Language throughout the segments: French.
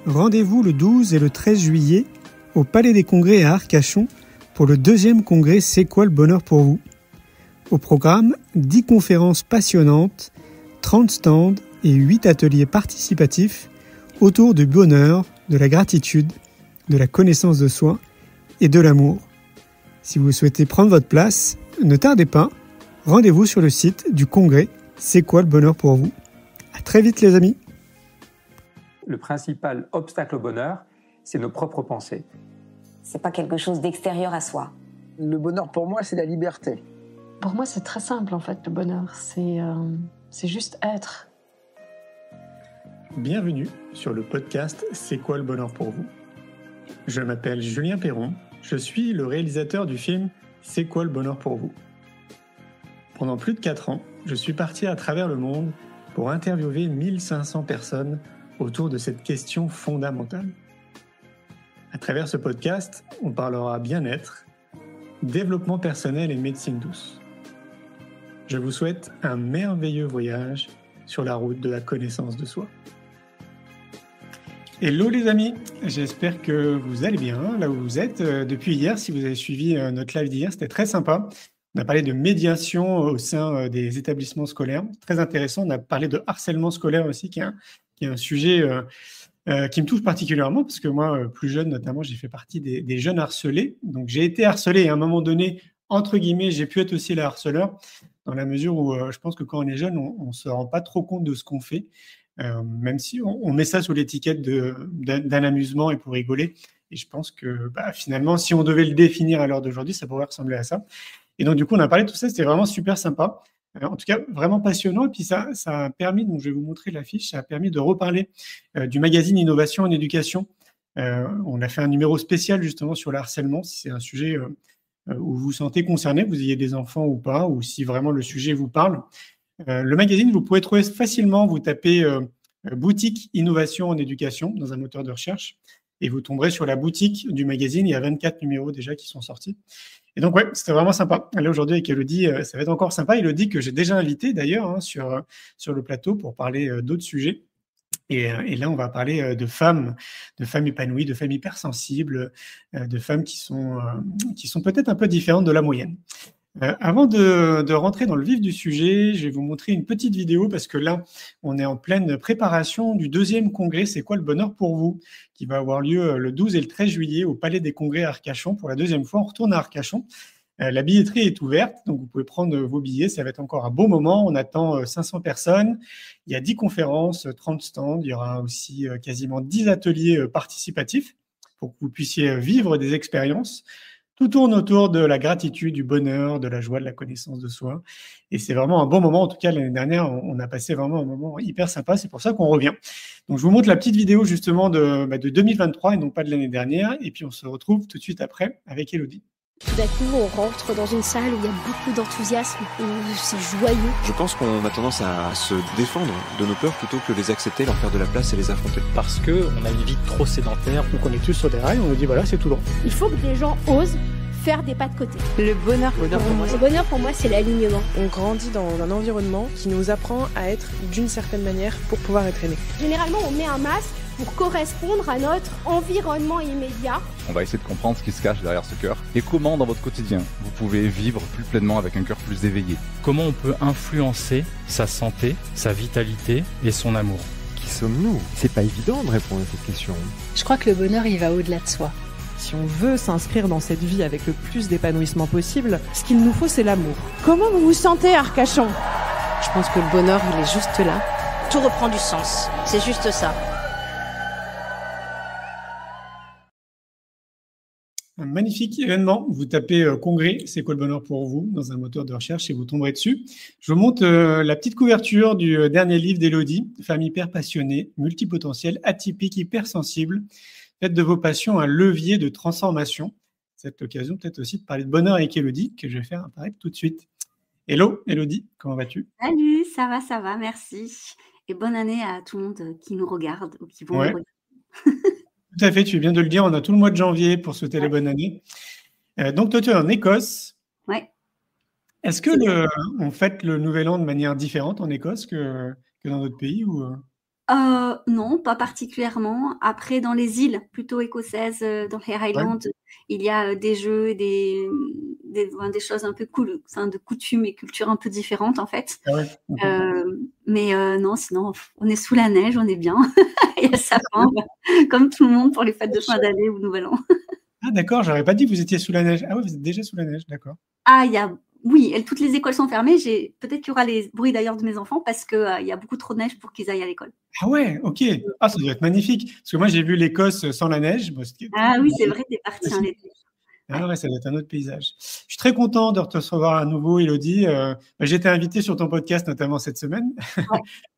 Rendez-vous le 12 et le 13 juillet au Palais des Congrès à Arcachon pour le 2e congrès C'est quoi le bonheur pour vous ? Au programme, 10 conférences passionnantes, 30 stands et 8 ateliers participatifs autour du bonheur, de la gratitude, de la connaissance de soi et de l'amour. Si vous souhaitez prendre votre place, ne tardez pas, rendez-vous sur le site du congrès C'est quoi le bonheur pour vous ? À très vite les amis. Le principal obstacle au bonheur, c'est nos propres pensées. C'est pas quelque chose d'extérieur à soi. Le bonheur pour moi, c'est la liberté. Pour moi, c'est très simple en fait, le bonheur. C'est juste être. Bienvenue sur le podcast C'est quoi le bonheur pour vous ? Je m'appelle Julien Perron, je suis le réalisateur du film C'est quoi le bonheur pour vous ? Pendant plus de 4 ans, je suis parti à travers le monde pour interviewer 1500 personnes autour de cette question fondamentale. À travers ce podcast, on parlera bien-être, développement personnel et médecine douce. Je vous souhaite un merveilleux voyage sur la route de la connaissance de soi. Hello les amis, j'espère que vous allez bien là où vous êtes. Depuis hier, si vous avez suivi notre live d'hier, c'était très sympa. On a parlé de médiation au sein des établissements scolaires, très intéressant. On a parlé de harcèlement scolaire aussi, qui est un sujet qui me touche particulièrement, parce que moi, plus jeune notamment, j'ai fait partie des jeunes harcelés. Donc j'ai été harcelé et à un moment donné, entre guillemets, j'ai pu être aussi le harceleur, dans la mesure où je pense que quand on est jeune, on ne se rend pas trop compte de ce qu'on fait. Même si on met ça sous l'étiquette d'un amusement et pour rigoler. Et je pense que finalement, si on devait le définir à l'heure d'aujourd'hui, ça pourrait ressembler à ça. Et donc, du coup, on a parlé de tout ça, c'était vraiment super sympa. En tout cas, vraiment passionnant. Et puis, ça a permis, donc je vais vous montrer l'affiche, ça a permis de reparler du magazine Innovation en éducation. On a fait un numéro spécial justement sur le harcèlement, si c'est un sujet où vous vous sentez concerné, que vous ayez des enfants ou pas, ou si vraiment le sujet vous parle. Le magazine, vous pouvez trouver facilement, vous tapez boutique innovation en éducation dans un moteur de recherche et vous tomberez sur la boutique du magazine. Il y a 24 numéros déjà qui sont sortis. Et donc, ouais, c'était vraiment sympa. Là, aujourd'hui, avec Elodie, ça va être encore sympa. Elodie, que j'ai déjà invitée d'ailleurs sur le plateau pour parler d'autres sujets. Et là, on va parler de femmes épanouies, de femmes hypersensibles, de femmes qui sont peut-être un peu différentes de la moyenne. Avant de rentrer dans le vif du sujet, je vais vous montrer une petite vidéo parce que là, on est en pleine préparation du 2e congrès C'est quoi le bonheur pour vous ? Qui va avoir lieu le 12 et le 13 juillet au Palais des Congrès à Arcachon. Pour la 2e fois, on retourne à Arcachon. La billetterie est ouverte, donc vous pouvez prendre vos billets. Ça va être encore un beau moment. On attend 500 personnes. Il y a 10 conférences, 30 stands. Il y aura aussi quasiment 10 ateliers participatifs pour que vous puissiez vivre des expériences. Tout tourne autour de la gratitude, du bonheur, de la joie, de la connaissance de soi. Et c'est vraiment un bon moment. En tout cas, l'année dernière, on a passé vraiment un moment hyper sympa. C'est pour ça qu'on revient. Donc, je vous montre la petite vidéo justement de 2023 et non pas de l'année dernière. Et puis, on se retrouve tout de suite après avec Elodie. Tout d'un coup, on rentre dans une salle où il y a beaucoup d'enthousiasme, où c'est joyeux. Je pense qu'on a tendance à se défendre de nos peurs plutôt que les accepter, leur faire de la place et les affronter. Parce qu'on a une vie trop sédentaire. Donc on est tous sur des rails, on nous dit voilà, c'est tout droit. Il faut que des gens osent faire des pas de côté. Le bonheur pour moi, c'est l'alignement. On grandit dans un environnement qui nous apprend à être d'une certaine manière pour pouvoir être aimé. Généralement, on met un masque pour correspondre à notre environnement immédiat. On va essayer de comprendre ce qui se cache derrière ce cœur et comment dans votre quotidien vous pouvez vivre plus pleinement avec un cœur plus éveillé. Comment on peut influencer sa santé, sa vitalité et son amour. Qui sommes-nous ? C'est pas évident de répondre à cette question. Je crois que le bonheur, il va au-delà de soi. Si on veut s'inscrire dans cette vie avec le plus d'épanouissement possible, ce qu'il nous faut, c'est l'amour. Comment vous vous sentez, Arcachon ? Je pense que le bonheur, il est juste là. Tout reprend du sens. C'est juste ça. Un magnifique événement. Vous tapez congrès, c'est quoi le bonheur pour vous dans un moteur de recherche et vous tomberez dessus. Je vous montre la petite couverture du dernier livre d'Elodie, Femme hyper passionnée, multipotentielle, atypique, hypersensible. Faites de vos passions un levier de transformation. C'est l'occasion peut-être aussi de parler de bonheur avec Elodie, que je vais faire apparaître tout de suite. Hello Elodie, comment vas-tu ? Salut, ça va, merci. Et bonne année à tout le monde qui nous regarde ou qui vont nous regarder. Tout à fait, tu viens de le dire, on a tout le mois de janvier pour souhaiter les bonnes années. Donc toi, tu es en Écosse. Ouais. Est-ce que on fête le Nouvel An de manière différente en Écosse que dans d'autres pays ou... Non, pas particulièrement. Après, dans les îles, plutôt écossaises, dans les Highlands, il y a des jeux, des choses un peu cool, de coutumes et cultures un peu différentes, en fait. Ah ouais. Mais non, sinon, on est sous la neige, on est bien. Il y a sapin, comme tout le monde pour les fêtes de fin d'année ou Nouvel An. Ah d'accord, j'aurais pas dit que vous étiez sous la neige. Ah ouais, vous êtes déjà sous la neige, d'accord. Ah, oui, toutes les écoles sont fermées. Peut-être qu'il y aura les bruits d'ailleurs de mes enfants parce qu'il y a beaucoup trop de neige pour qu'ils aillent à l'école. Ah ouais, ok. Ah, ça doit être magnifique. Parce que moi, j'ai vu l'Écosse sans la neige. Ah oui, c'est vrai, t'es parti en été. Ah ouais, ça doit être un autre paysage. Je suis très content de te recevoir à nouveau, Élodie. J'ai été invité sur ton podcast, notamment cette semaine,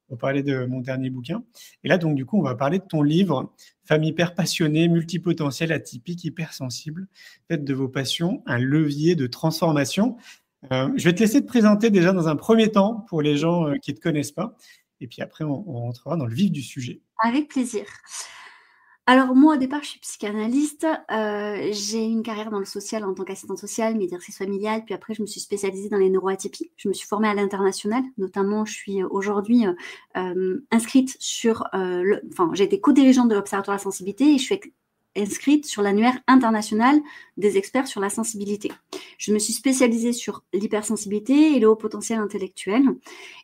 pour parler de mon dernier bouquin. Et là, donc, du coup, on va parler de ton livre « Femme hyper passionnée, multipotentielle, atypique, hypersensible. Faites de vos passions un levier de transformation ». Je vais te laisser te présenter déjà dans un premier temps pour les gens qui ne te connaissent pas. Et puis après, on rentrera dans le vif du sujet. Avec plaisir. Alors moi, au départ, je suis psychanalyste. J'ai une carrière dans le social en tant qu'assistante sociale, médiatrice familiale. Puis après, je me suis spécialisée dans les neuroatypies. Je me suis formée à l'international. Notamment, je suis aujourd'hui inscrite sur... j'ai été co-dirigeante de l'Observatoire de la sensibilité et je suis inscrite sur l'annuaire international des experts sur la sensibilité. Je me suis spécialisée sur l'hypersensibilité et le haut potentiel intellectuel.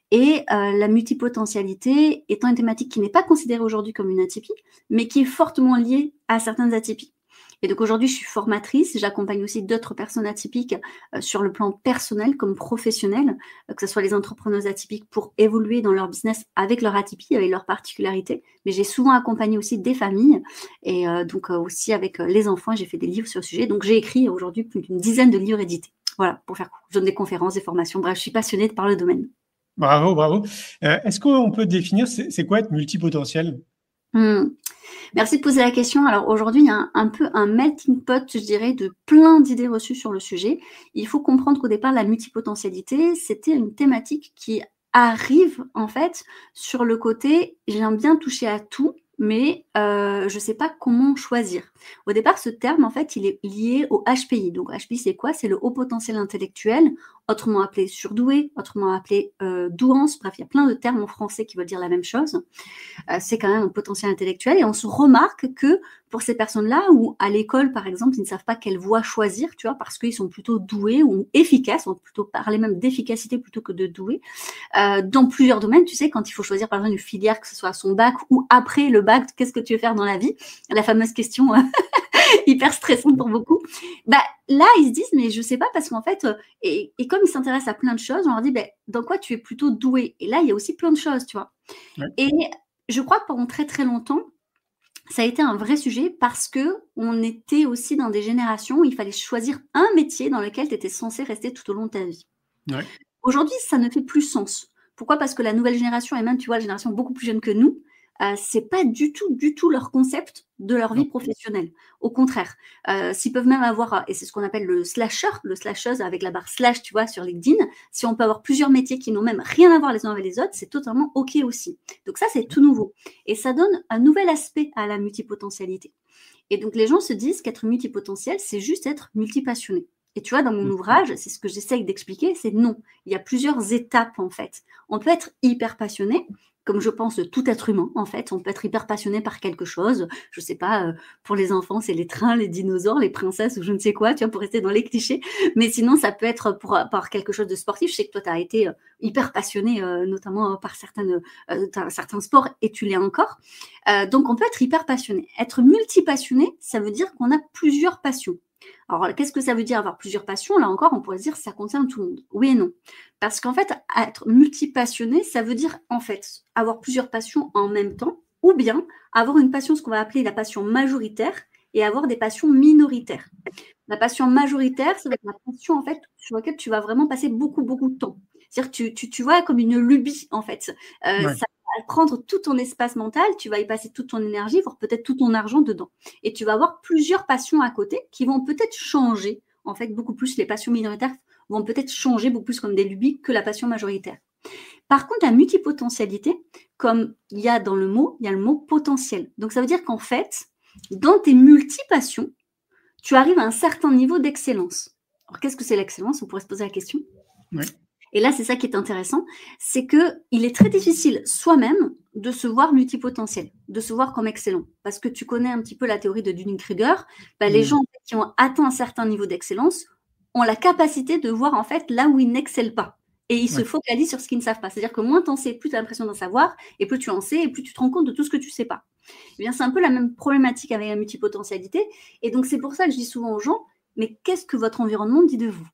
Et la multipotentialité étant une thématique qui n'est pas considérée aujourd'hui comme une atypie, mais qui est fortement liée à certaines atypies. Et donc aujourd'hui, je suis formatrice, j'accompagne aussi d'autres personnes atypiques sur le plan personnel comme professionnel, que ce soit les entrepreneurs atypiques pour évoluer dans leur business avec leur atypie, avec leurs particularités. Mais j'ai souvent accompagné aussi des familles et donc aussi avec les enfants, j'ai fait des livres sur le sujet. Donc j'ai écrit aujourd'hui plus d'une dizaine de livres édités. Voilà, pour faire court. Je donne des conférences, des formations. Bref, je suis passionnée par le domaine. Bravo, bravo. Est-ce qu'on peut définir, c'est quoi être multipotentiel ? Merci de poser la question. Alors aujourd'hui, il y a un peu un melting pot, je dirais, de plein d'idées reçues sur le sujet. Il faut comprendre qu'au départ, la multipotentialité, c'était une thématique qui arrive en fait sur le côté « j'aime bien toucher à tout ». Mais je ne sais pas comment choisir. Au départ, ce terme, en fait, il est lié au HPI. Donc, HPI, c'est quoi? C'est le haut potentiel intellectuel, autrement appelé surdoué, autrement appelé douance. Bref, il y a plein de termes en français qui veulent dire la même chose. C'est quand même un potentiel intellectuel. Et on se remarque que pour ces personnes-là, ou à l'école, par exemple, ils ne savent pas quelle voie choisir, tu vois, parce qu'ils sont plutôt doués ou efficaces, on peut plutôt parler même d'efficacité plutôt que de doués. Dans plusieurs domaines, tu sais, quand il faut choisir, par exemple, une filière, que ce soit à son bac ou après le bac, qu'est-ce que tu veux faire dans la vie? La fameuse question hyper stressante pour beaucoup. Bah, là, ils se disent, mais je sais pas, parce qu'en fait, et comme ils s'intéressent à plein de choses, on leur dit, bah, dans quoi tu es plutôt doué? Et là, il y a aussi plein de choses, tu vois. Ouais. Et je crois que pendant très, très longtemps, ça a été un vrai sujet parce que on était aussi dans des générations où il fallait choisir un métier dans lequel tu étais censé rester tout au long de ta vie. Ouais. Aujourd'hui, ça ne fait plus sens. Pourquoi? Parce que la nouvelle génération, et même, tu vois, la génération beaucoup plus jeune que nous, c'est pas du tout leur concept de leur vie professionnelle. Au contraire, s'ils peuvent même avoir, et c'est ce qu'on appelle le slasheuse avec la barre slash, tu vois, sur LinkedIn, si on peut avoir plusieurs métiers qui n'ont même rien à voir les uns avec les autres, c'est totalement OK aussi. Donc ça, c'est tout nouveau. Et ça donne un nouvel aspect à la multipotentialité. Et donc les gens se disent qu'être multipotentiel, c'est juste être multipassionné. Et tu vois, dans mon ouvrage, c'est ce que j'essaye d'expliquer, c'est non. Il y a plusieurs étapes, en fait. On peut être hyper passionné, comme je pense tout être humain, en fait. On peut être hyper passionné par quelque chose. Je sais pas, pour les enfants, c'est les trains, les dinosaures, les princesses ou je ne sais quoi, tu vois, pour rester dans les clichés. Mais sinon, ça peut être par quelque chose de sportif. Je sais que toi, tu as été hyper passionné, notamment par certains sports, et tu l'es encore. Donc, on peut être hyper passionné. Être multipassionné, ça veut dire qu'on a plusieurs passions. Alors, qu'est-ce que ça veut dire avoir plusieurs passions? Là encore, on pourrait se dire que ça concerne tout le monde. Oui et non. Parce qu'en fait, être multipassionné, ça veut dire en fait avoir plusieurs passions en même temps, ou bien avoir une passion, ce qu'on va appeler la passion majoritaire, et avoir des passions minoritaires. La passion majoritaire, ça va être la passion en fait sur laquelle tu vas vraiment passer beaucoup de temps. C'est-à-dire que tu vois comme une lubie en fait. Ça va prendre tout ton espace mental, tu vas y passer toute ton énergie, voire peut-être tout ton argent dedans. Et tu vas avoir plusieurs passions à côté qui vont peut-être changer. En fait, beaucoup plus, les passions minoritaires vont peut-être changer beaucoup plus comme des lubies que la passion majoritaire. Par contre, la multipotentialité, comme il y a dans le mot, il y a le mot potentiel. Donc, ça veut dire qu'en fait, dans tes multipassions, tu arrives à un certain niveau d'excellence. Alors, qu'est-ce que c'est l'excellence? On pourrait se poser la question. Oui. Et là, c'est ça qui est intéressant, c'est qu'il est très difficile soi-même de se voir multipotentiel, de se voir comme excellent. Parce que tu connais un petit peu la théorie de Dunning-Kruger, les gens qui ont atteint un certain niveau d'excellence ont la capacité de voir en fait là où ils n'excellent pas. Et ils se focalisent sur ce qu'ils ne savent pas. C'est-à-dire que moins tu en sais, plus tu as l'impression d'en savoir, et plus tu en sais, et plus tu te rends compte de tout ce que tu ne sais pas. Eh bien, c'est un peu la même problématique avec la multipotentialité. Et donc, c'est pour ça que je dis souvent aux gens, mais qu'est-ce que votre environnement dit de vous?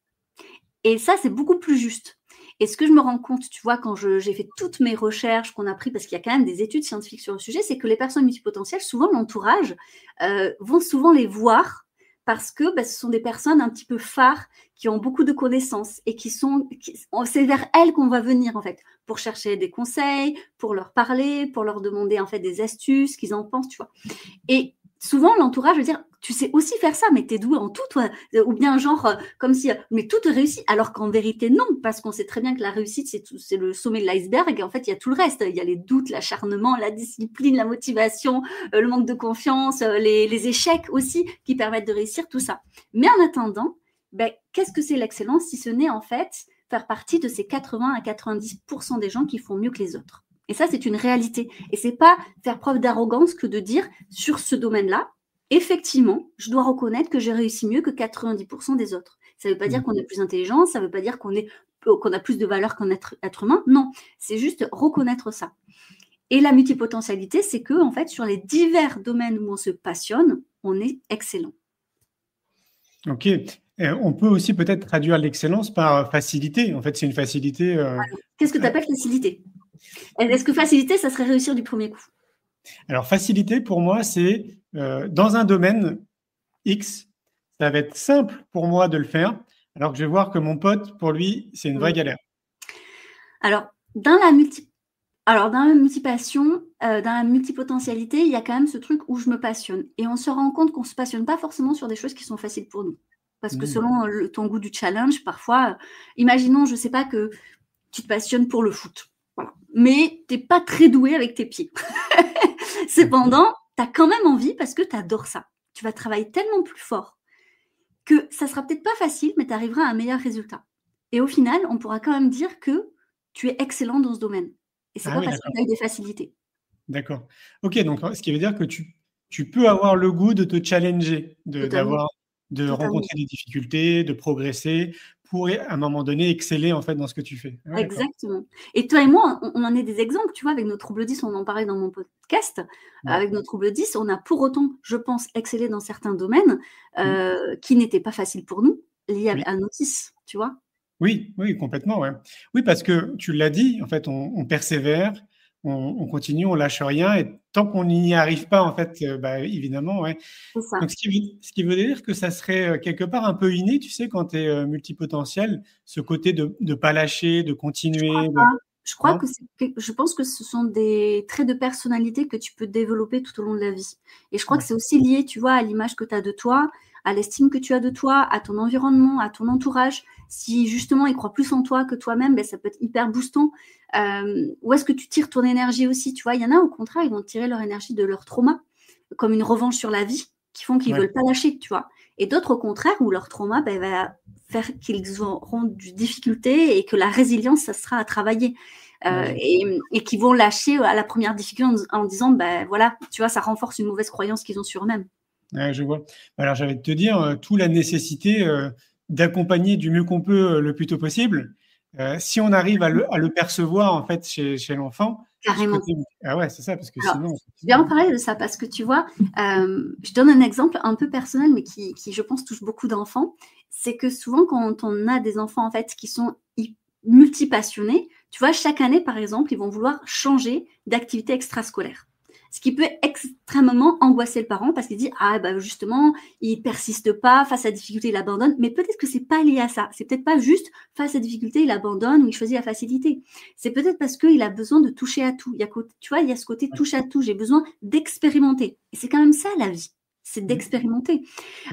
Et ça, c'est beaucoup plus juste. Et ce que je me rends compte, tu vois, quand j'ai fait toutes mes recherches qu'on a prises, parce qu'il y a quand même des études scientifiques sur le sujet, c'est que les personnes multipotentielles, souvent l'entourage, vont souvent les voir parce que ce sont des personnes un petit peu phares qui ont beaucoup de connaissances et c'est vers elles qu'on va venir en fait pour chercher des conseils, pour leur parler, pour leur demander en fait des astuces, qu'ils en pensent, tu vois. Et souvent l'entourage veut dire tu sais aussi faire ça, mais t'es doué en tout, toi, ou bien genre comme si mais tout est réussi, alors qu'en vérité non, parce qu'on sait très bien que la réussite c'est le sommet de l'iceberg, et en fait il y a tout le reste, il y a les doutes, l'acharnement, la discipline, la motivation, le manque de confiance, les échecs aussi qui permettent de réussir tout ça. Mais en attendant, qu'est-ce que c'est l'excellence si ce n'est en fait faire partie de ces 80 à 90% des gens qui font mieux que les autres. Et ça, c'est une réalité. Et c'est pas faire preuve d'arrogance que de dire sur ce domaine-là, effectivement, je dois reconnaître que j'ai réussi mieux que 90% des autres. Ça ne veut pas dire qu'on est plus intelligent, ça ne veut pas dire qu'on a plus de valeur qu'un être humain. Non, c'est juste reconnaître ça. Et la multipotentialité, c'est que en fait, sur les divers domaines où on se passionne, on est excellent. Ok. On peut aussi peut-être traduire l'excellence par facilité. En fait, c'est une facilité. Qu'est-ce que tu appelles facilité? Est-ce que facilité, ça serait réussir du premier coup? Alors, facilité, pour moi, c'est dans un domaine X, ça va être simple pour moi de le faire, alors que je vais voir que mon pote, pour lui, c'est une vraie galère. Alors, dans la multipassion, dans la multipotentialité, il y a quand même ce truc où je me passionne. Et on se rend compte qu'on ne se passionne pas forcément sur des choses qui sont faciles pour nous. Parce que selon ton goût du challenge, parfois, imaginons, je ne sais pas, que tu te passionnes pour le foot. Voilà. Mais tu n'es pas très doué avec tes pieds. Cependant, tu as quand même envie parce que tu adores ça. Tu vas travailler tellement plus fort que ça ne sera peut-être pas facile, mais tu arriveras à un meilleur résultat. Et au final, on pourra quand même dire que tu es excellent dans ce domaine. Et ce n'est pas parce que tu as eu des facilités. D'accord. Ok, donc ce qui veut dire que tu peux avoir le goût de te challenger, de rencontrer des difficultés, de progresser pour, à un moment donné, exceller en fait dans ce que tu fais. Ah, exactement. Et toi et moi, on en est des exemples. Tu vois, avec nos troubles 10, on en parlait dans mon podcast. Avec nos troubles 10, on a pour autant, je pense, excellé dans certains domaines qui n'étaient pas faciles pour nous, liés à nos 10, tu vois. Oui, complètement. Ouais. Oui, parce que tu l'as dit, en fait, on persévère, on continue, on lâche rien, et tant qu'on n'y arrive pas, en fait, évidemment, ouais. C'est ça. Donc, ce qui veut dire que ça serait quelque part un peu inné, tu sais, quand tu es multipotentiel, ce côté de ne pas lâcher, de continuer. Je pense que ce sont des traits de personnalité que tu peux développer tout au long de la vie. Et je crois que c'est aussi lié, tu vois, à l'image que tu as de toi, à l'estime que tu as de toi, à ton environnement, à ton entourage. Si justement ils croient plus en toi que toi-même, ça peut être hyper boostant. Où est-ce que tu tires ton énergie aussi? Tu vois, il y en a au contraire, ils vont tirer leur énergie de leur trauma, comme une revanche sur la vie, qui font qu'ils ne veulent pas lâcher, tu vois. Et d'autres au contraire, où leur trauma va faire qu'ils auront des difficultés et que la résilience, ça sera à travailler. Et qui vont lâcher à la première difficulté en disant, voilà, tu vois, ça renforce une mauvaise croyance qu'ils ont sur eux-mêmes. Ouais, je vois. Alors, j'allais te dire, toute la nécessité d'accompagner du mieux qu'on peut le plus tôt possible. Si on arrive à le percevoir, en fait, chez l'enfant. Carrément. Ah ouais, c'est ça, parce que sinon… Je vais en parler de ça, parce que tu vois, je donne un exemple un peu personnel, mais qui, je pense, touche beaucoup d'enfants. C'est que souvent, quand on a des enfants, en fait, qui sont multipassionnés, tu vois, chaque année, par exemple, ils vont vouloir changer d'activité extrascolaire. Ce qui peut extrêmement angoisser le parent parce qu'il dit justement, il persiste pas, face à la difficulté, il abandonne. Mais peut-être que c'est pas lié à ça. C'est peut-être pas juste face à la difficulté, il abandonne ou il choisit la facilité. C'est peut-être parce qu'il a besoin de toucher à tout. Tu vois, il y a ce côté touche à tout. J'ai besoin d'expérimenter. Et c'est quand même ça la vie. C'est d'expérimenter.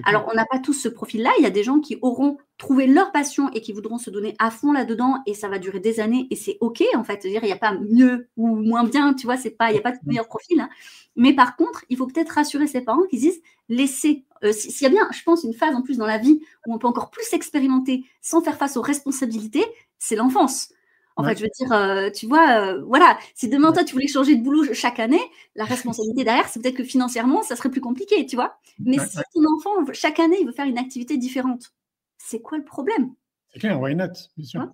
Alors, on n'a pas tous ce profil-là. Il y a des gens qui auront trouvé leur passion et qui voudront se donner à fond là-dedans et ça va durer des années et c'est OK, en fait. C'est-à-dire, il n'y a pas mieux ou moins bien, tu vois, il n'y a pas de meilleur profil. Hein. Mais par contre, il faut peut-être rassurer ses parents qui disent, laissez, s'il y a bien, je pense, une phase en plus dans la vie où on peut encore plus expérimenter sans faire face aux responsabilités, c'est l'enfance. En fait, je veux dire, tu vois, voilà, si demain, toi, tu voulais changer de boulot chaque année, la responsabilité derrière, c'est peut-être que financièrement, ça serait plus compliqué, tu vois. Mais si ton enfant, chaque année, il veut faire une activité différente, c'est quoi le problème? C'est clair, why not, bien sûr.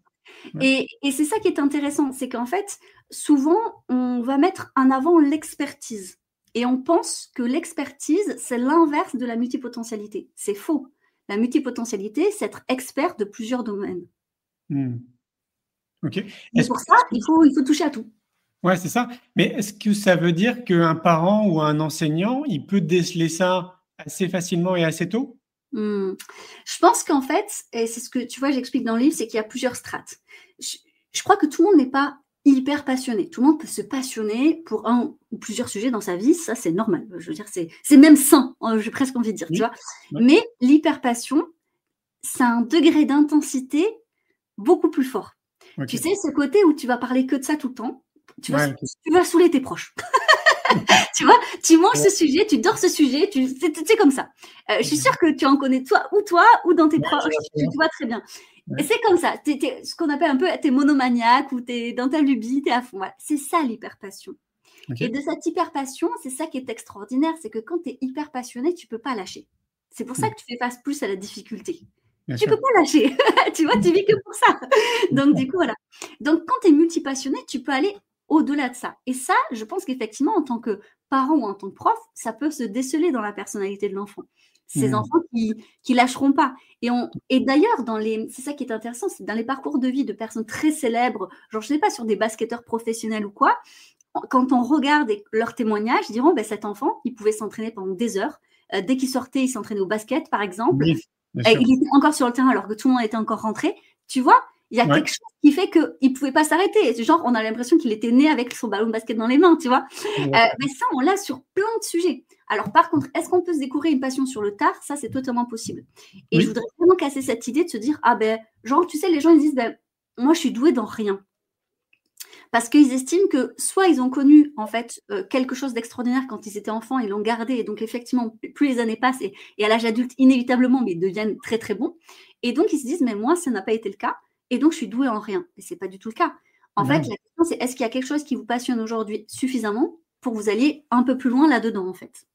Et c'est ça qui est intéressant, c'est qu'en fait, souvent, on va mettre en avant l'expertise. Et on pense que l'expertise, c'est l'inverse de la multipotentialité. C'est faux. La multipotentialité, c'est être expert de plusieurs domaines. Ok. Et pour ça, il faut toucher à tout. Ouais, c'est ça. Mais est-ce que ça veut dire qu'un parent ou un enseignant, il peut déceler ça assez facilement et assez tôt? Je pense qu'en fait, et c'est ce que tu vois, j'explique dans le livre, c'est qu'il y a plusieurs strates. Je crois que tout le monde n'est pas hyper passionné. Tout le monde peut se passionner pour un ou plusieurs sujets dans sa vie, ça c'est normal. Je veux dire, c'est même sain, j'ai presque envie de dire, tu vois. Mais l'hyperpassion, c'est un degré d'intensité beaucoup plus fort. Tu sais, ce côté où tu vas parler que de ça tout le temps, tu vas saouler tes proches. Tu vois, tu manges ce sujet, tu dors ce sujet, c'est comme ça. Je suis sûre que tu en connais toi ou dans tes proches, tu vois très bien. Et c'est comme ça, t'es ce qu'on appelle un peu, t'es monomaniaque ou t'es dans ta lubie, t'es à fond. Voilà. C'est ça l'hyperpassion. Et de cette hyperpassion, c'est ça qui est extraordinaire, c'est que quand t'es hyper passionné, tu peux pas lâcher. C'est pour ça que tu fais face plus à la difficulté. Tu peux pas lâcher, tu vois, tu vis que pour ça. Donc du coup, voilà. Donc quand tu es multipassionné, tu peux aller au-delà de ça. Et ça, je pense qu'effectivement, en tant que parent ou en tant que prof, ça peut se déceler dans la personnalité de l'enfant. Ces enfants qui lâcheront pas. Et d'ailleurs, c'est ça qui est intéressant, c'est dans les parcours de vie de personnes très célèbres, genre je sais pas, sur des basketteurs professionnels ou quoi, quand on regarde leurs témoignages, ils diront, cet enfant, il pouvait s'entraîner pendant des heures. Dès qu'il sortait, il s'entraînait au basket, par exemple. Il était encore sur le terrain alors que tout le monde était encore rentré. Tu vois, il y a quelque chose qui fait qu'il ne pouvait pas s'arrêter. Genre, on a l'impression qu'il était né avec son ballon de basket dans les mains, tu vois. Mais ça, on l'a sur plein de sujets. Alors, par contre, est-ce qu'on peut se découvrir une passion sur le tard? Ça, c'est totalement possible. Et je voudrais vraiment casser cette idée de se dire, genre, tu sais, les gens, ils disent, moi, je suis douée dans rien. Parce qu'ils estiment que soit ils ont connu en fait quelque chose d'extraordinaire quand ils étaient enfants, ils l'ont gardé, et donc effectivement, plus les années passent, et à l'âge adulte, inévitablement, mais ils deviennent très très bons. Et donc ils se disent, mais moi, ça n'a pas été le cas, et donc je suis douée en rien. Et c'est pas du tout le cas. En fait, la question, c'est est-ce qu'il y a quelque chose qui vous passionne aujourd'hui suffisamment pour que vous alliez un peu plus loin là-dedans, en fait.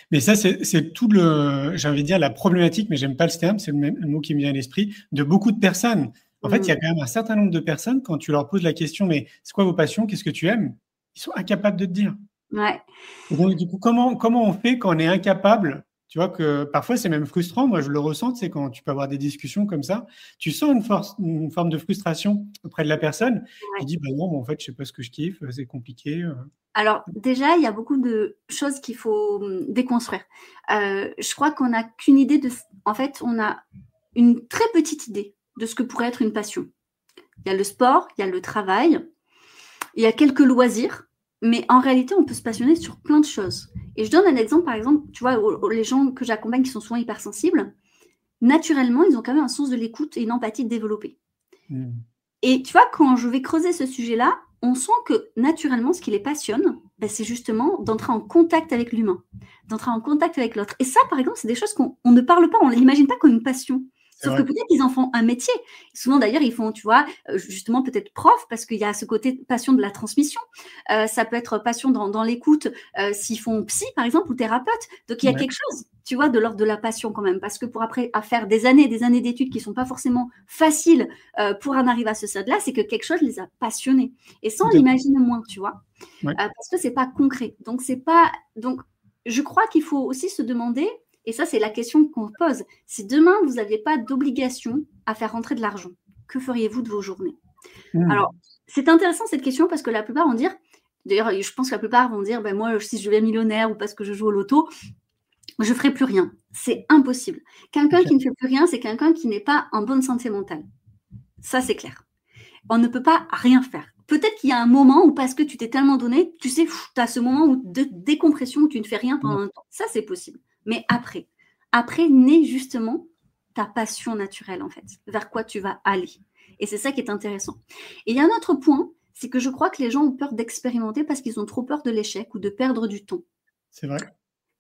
Mais ça, c'est tout j'ai envie de dire, la problématique, mais j'aime pas le terme, c'est le mot qui me vient à l'esprit, de beaucoup de personnes. En fait, il y a quand même un certain nombre de personnes, quand tu leur poses la question, mais c'est quoi vos passions? Qu'est-ce que tu aimes? Ils sont incapables de te dire. Ouais. Et donc, du coup, comment on fait quand on est incapable? Tu vois que parfois, c'est même frustrant. Moi, je le ressens, c'est quand tu peux avoir des discussions comme ça. Tu sens une forme de frustration auprès de la personne. Tu dis, non, en fait, je sais pas ce que je kiffe, c'est compliqué. Alors, déjà, il y a beaucoup de choses qu'il faut déconstruire. Je crois qu'on n'a qu'une idée de... En fait, on a une très petite idée de ce que pourrait être une passion. Il y a le sport, il y a le travail, il y a quelques loisirs, mais en réalité, on peut se passionner sur plein de choses. Et je donne un exemple, par exemple, tu vois, les gens que j'accompagne qui sont souvent hypersensibles, naturellement, ils ont quand même un sens de l'écoute et une empathie développée. Et tu vois, quand je vais creuser ce sujet-là, on sent que naturellement, ce qui les passionne, c'est justement d'entrer en contact avec l'humain, d'entrer en contact avec l'autre. Et ça, par exemple, c'est des choses qu'on ne parle pas, on ne l'imagine pas comme une passion. Sauf que peut-être qu'ils en font un métier. Souvent, d'ailleurs, ils font, tu vois, justement, peut-être prof, parce qu'il y a ce côté passion de la transmission. Ça peut être passion dans l'écoute, s'ils font psy, par exemple, ou thérapeute. Donc, il y a quelque chose, tu vois, de l'ordre de la passion quand même. Parce que pour après, à faire des années d'études qui ne sont pas forcément faciles pour en arriver à ce stade-là, c'est que quelque chose les a passionnés. Et ça, on l'imagine moins, tu vois. Parce que ce n'est pas concret. Donc, je crois qu'il faut aussi se demander... Et ça, c'est la question qu'on pose. Si demain, vous n'aviez pas d'obligation à faire rentrer de l'argent, que feriez-vous de vos journées? Alors, c'est intéressant cette question parce que la plupart vont dire, d'ailleurs, je pense que la plupart vont dire, moi, si je deviens millionnaire ou parce que je joue au loto, je ne ferai plus rien. C'est impossible. Quelqu'un qui ne fait plus rien, c'est quelqu'un qui n'est pas en bonne santé mentale. Ça, c'est clair. On ne peut pas rien faire. Peut-être qu'il y a un moment où, parce que tu t'es tellement donné, tu sais, tu as ce moment de décompression où tu ne fais rien pendant un temps. Ça, c'est possible. Mais après naît justement ta passion naturelle, en fait, vers quoi tu vas aller. Et c'est ça qui est intéressant. Et il y a un autre point, c'est que je crois que les gens ont peur d'expérimenter parce qu'ils ont trop peur de l'échec ou de perdre du temps. C'est vrai.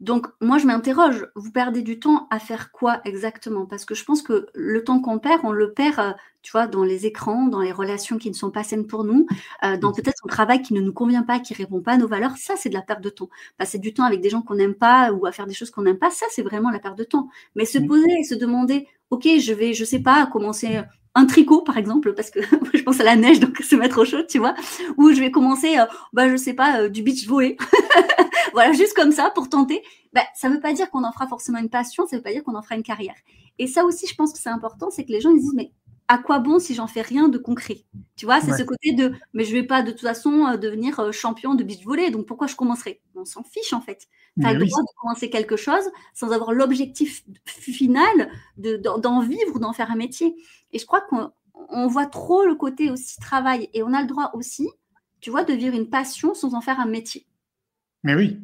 Donc, moi, je m'interroge, vous perdez du temps à faire quoi exactement? Parce que je pense que le temps qu'on perd, on le perd, tu vois, dans les écrans, dans les relations qui ne sont pas saines pour nous, dans peut-être un travail qui ne nous convient pas, qui ne répond pas à nos valeurs. Ça, c'est de la perte de temps. Passer du temps avec des gens qu'on n'aime pas ou à faire des choses qu'on n'aime pas, ça, c'est vraiment la perte de temps. Mais se poser et se demander, OK, je vais, je sais pas, commencer un tricot, par exemple, parce que je pense à la neige, donc se mettre au chaud, tu vois, ou je vais commencer, je sais pas, du beach volley. Voilà, juste comme ça, pour tenter. Ça ne veut pas dire qu'on en fera forcément une passion, ça ne veut pas dire qu'on en fera une carrière. Et ça aussi, je pense que c'est important, c'est que les gens ils disent, mais à quoi bon si j'en fais rien de concret? Tu vois, c'est ce côté de, mais je ne vais pas de toute façon devenir champion de beach volley, donc pourquoi je commencerai? On s'en fiche, en fait. Tu as le droit de commencer quelque chose sans avoir l'objectif final d'en vivre ou d'en faire un métier. Et je crois qu'on voit trop le côté aussi travail. Et on a le droit aussi, tu vois, de vivre une passion sans en faire un métier. Mais oui.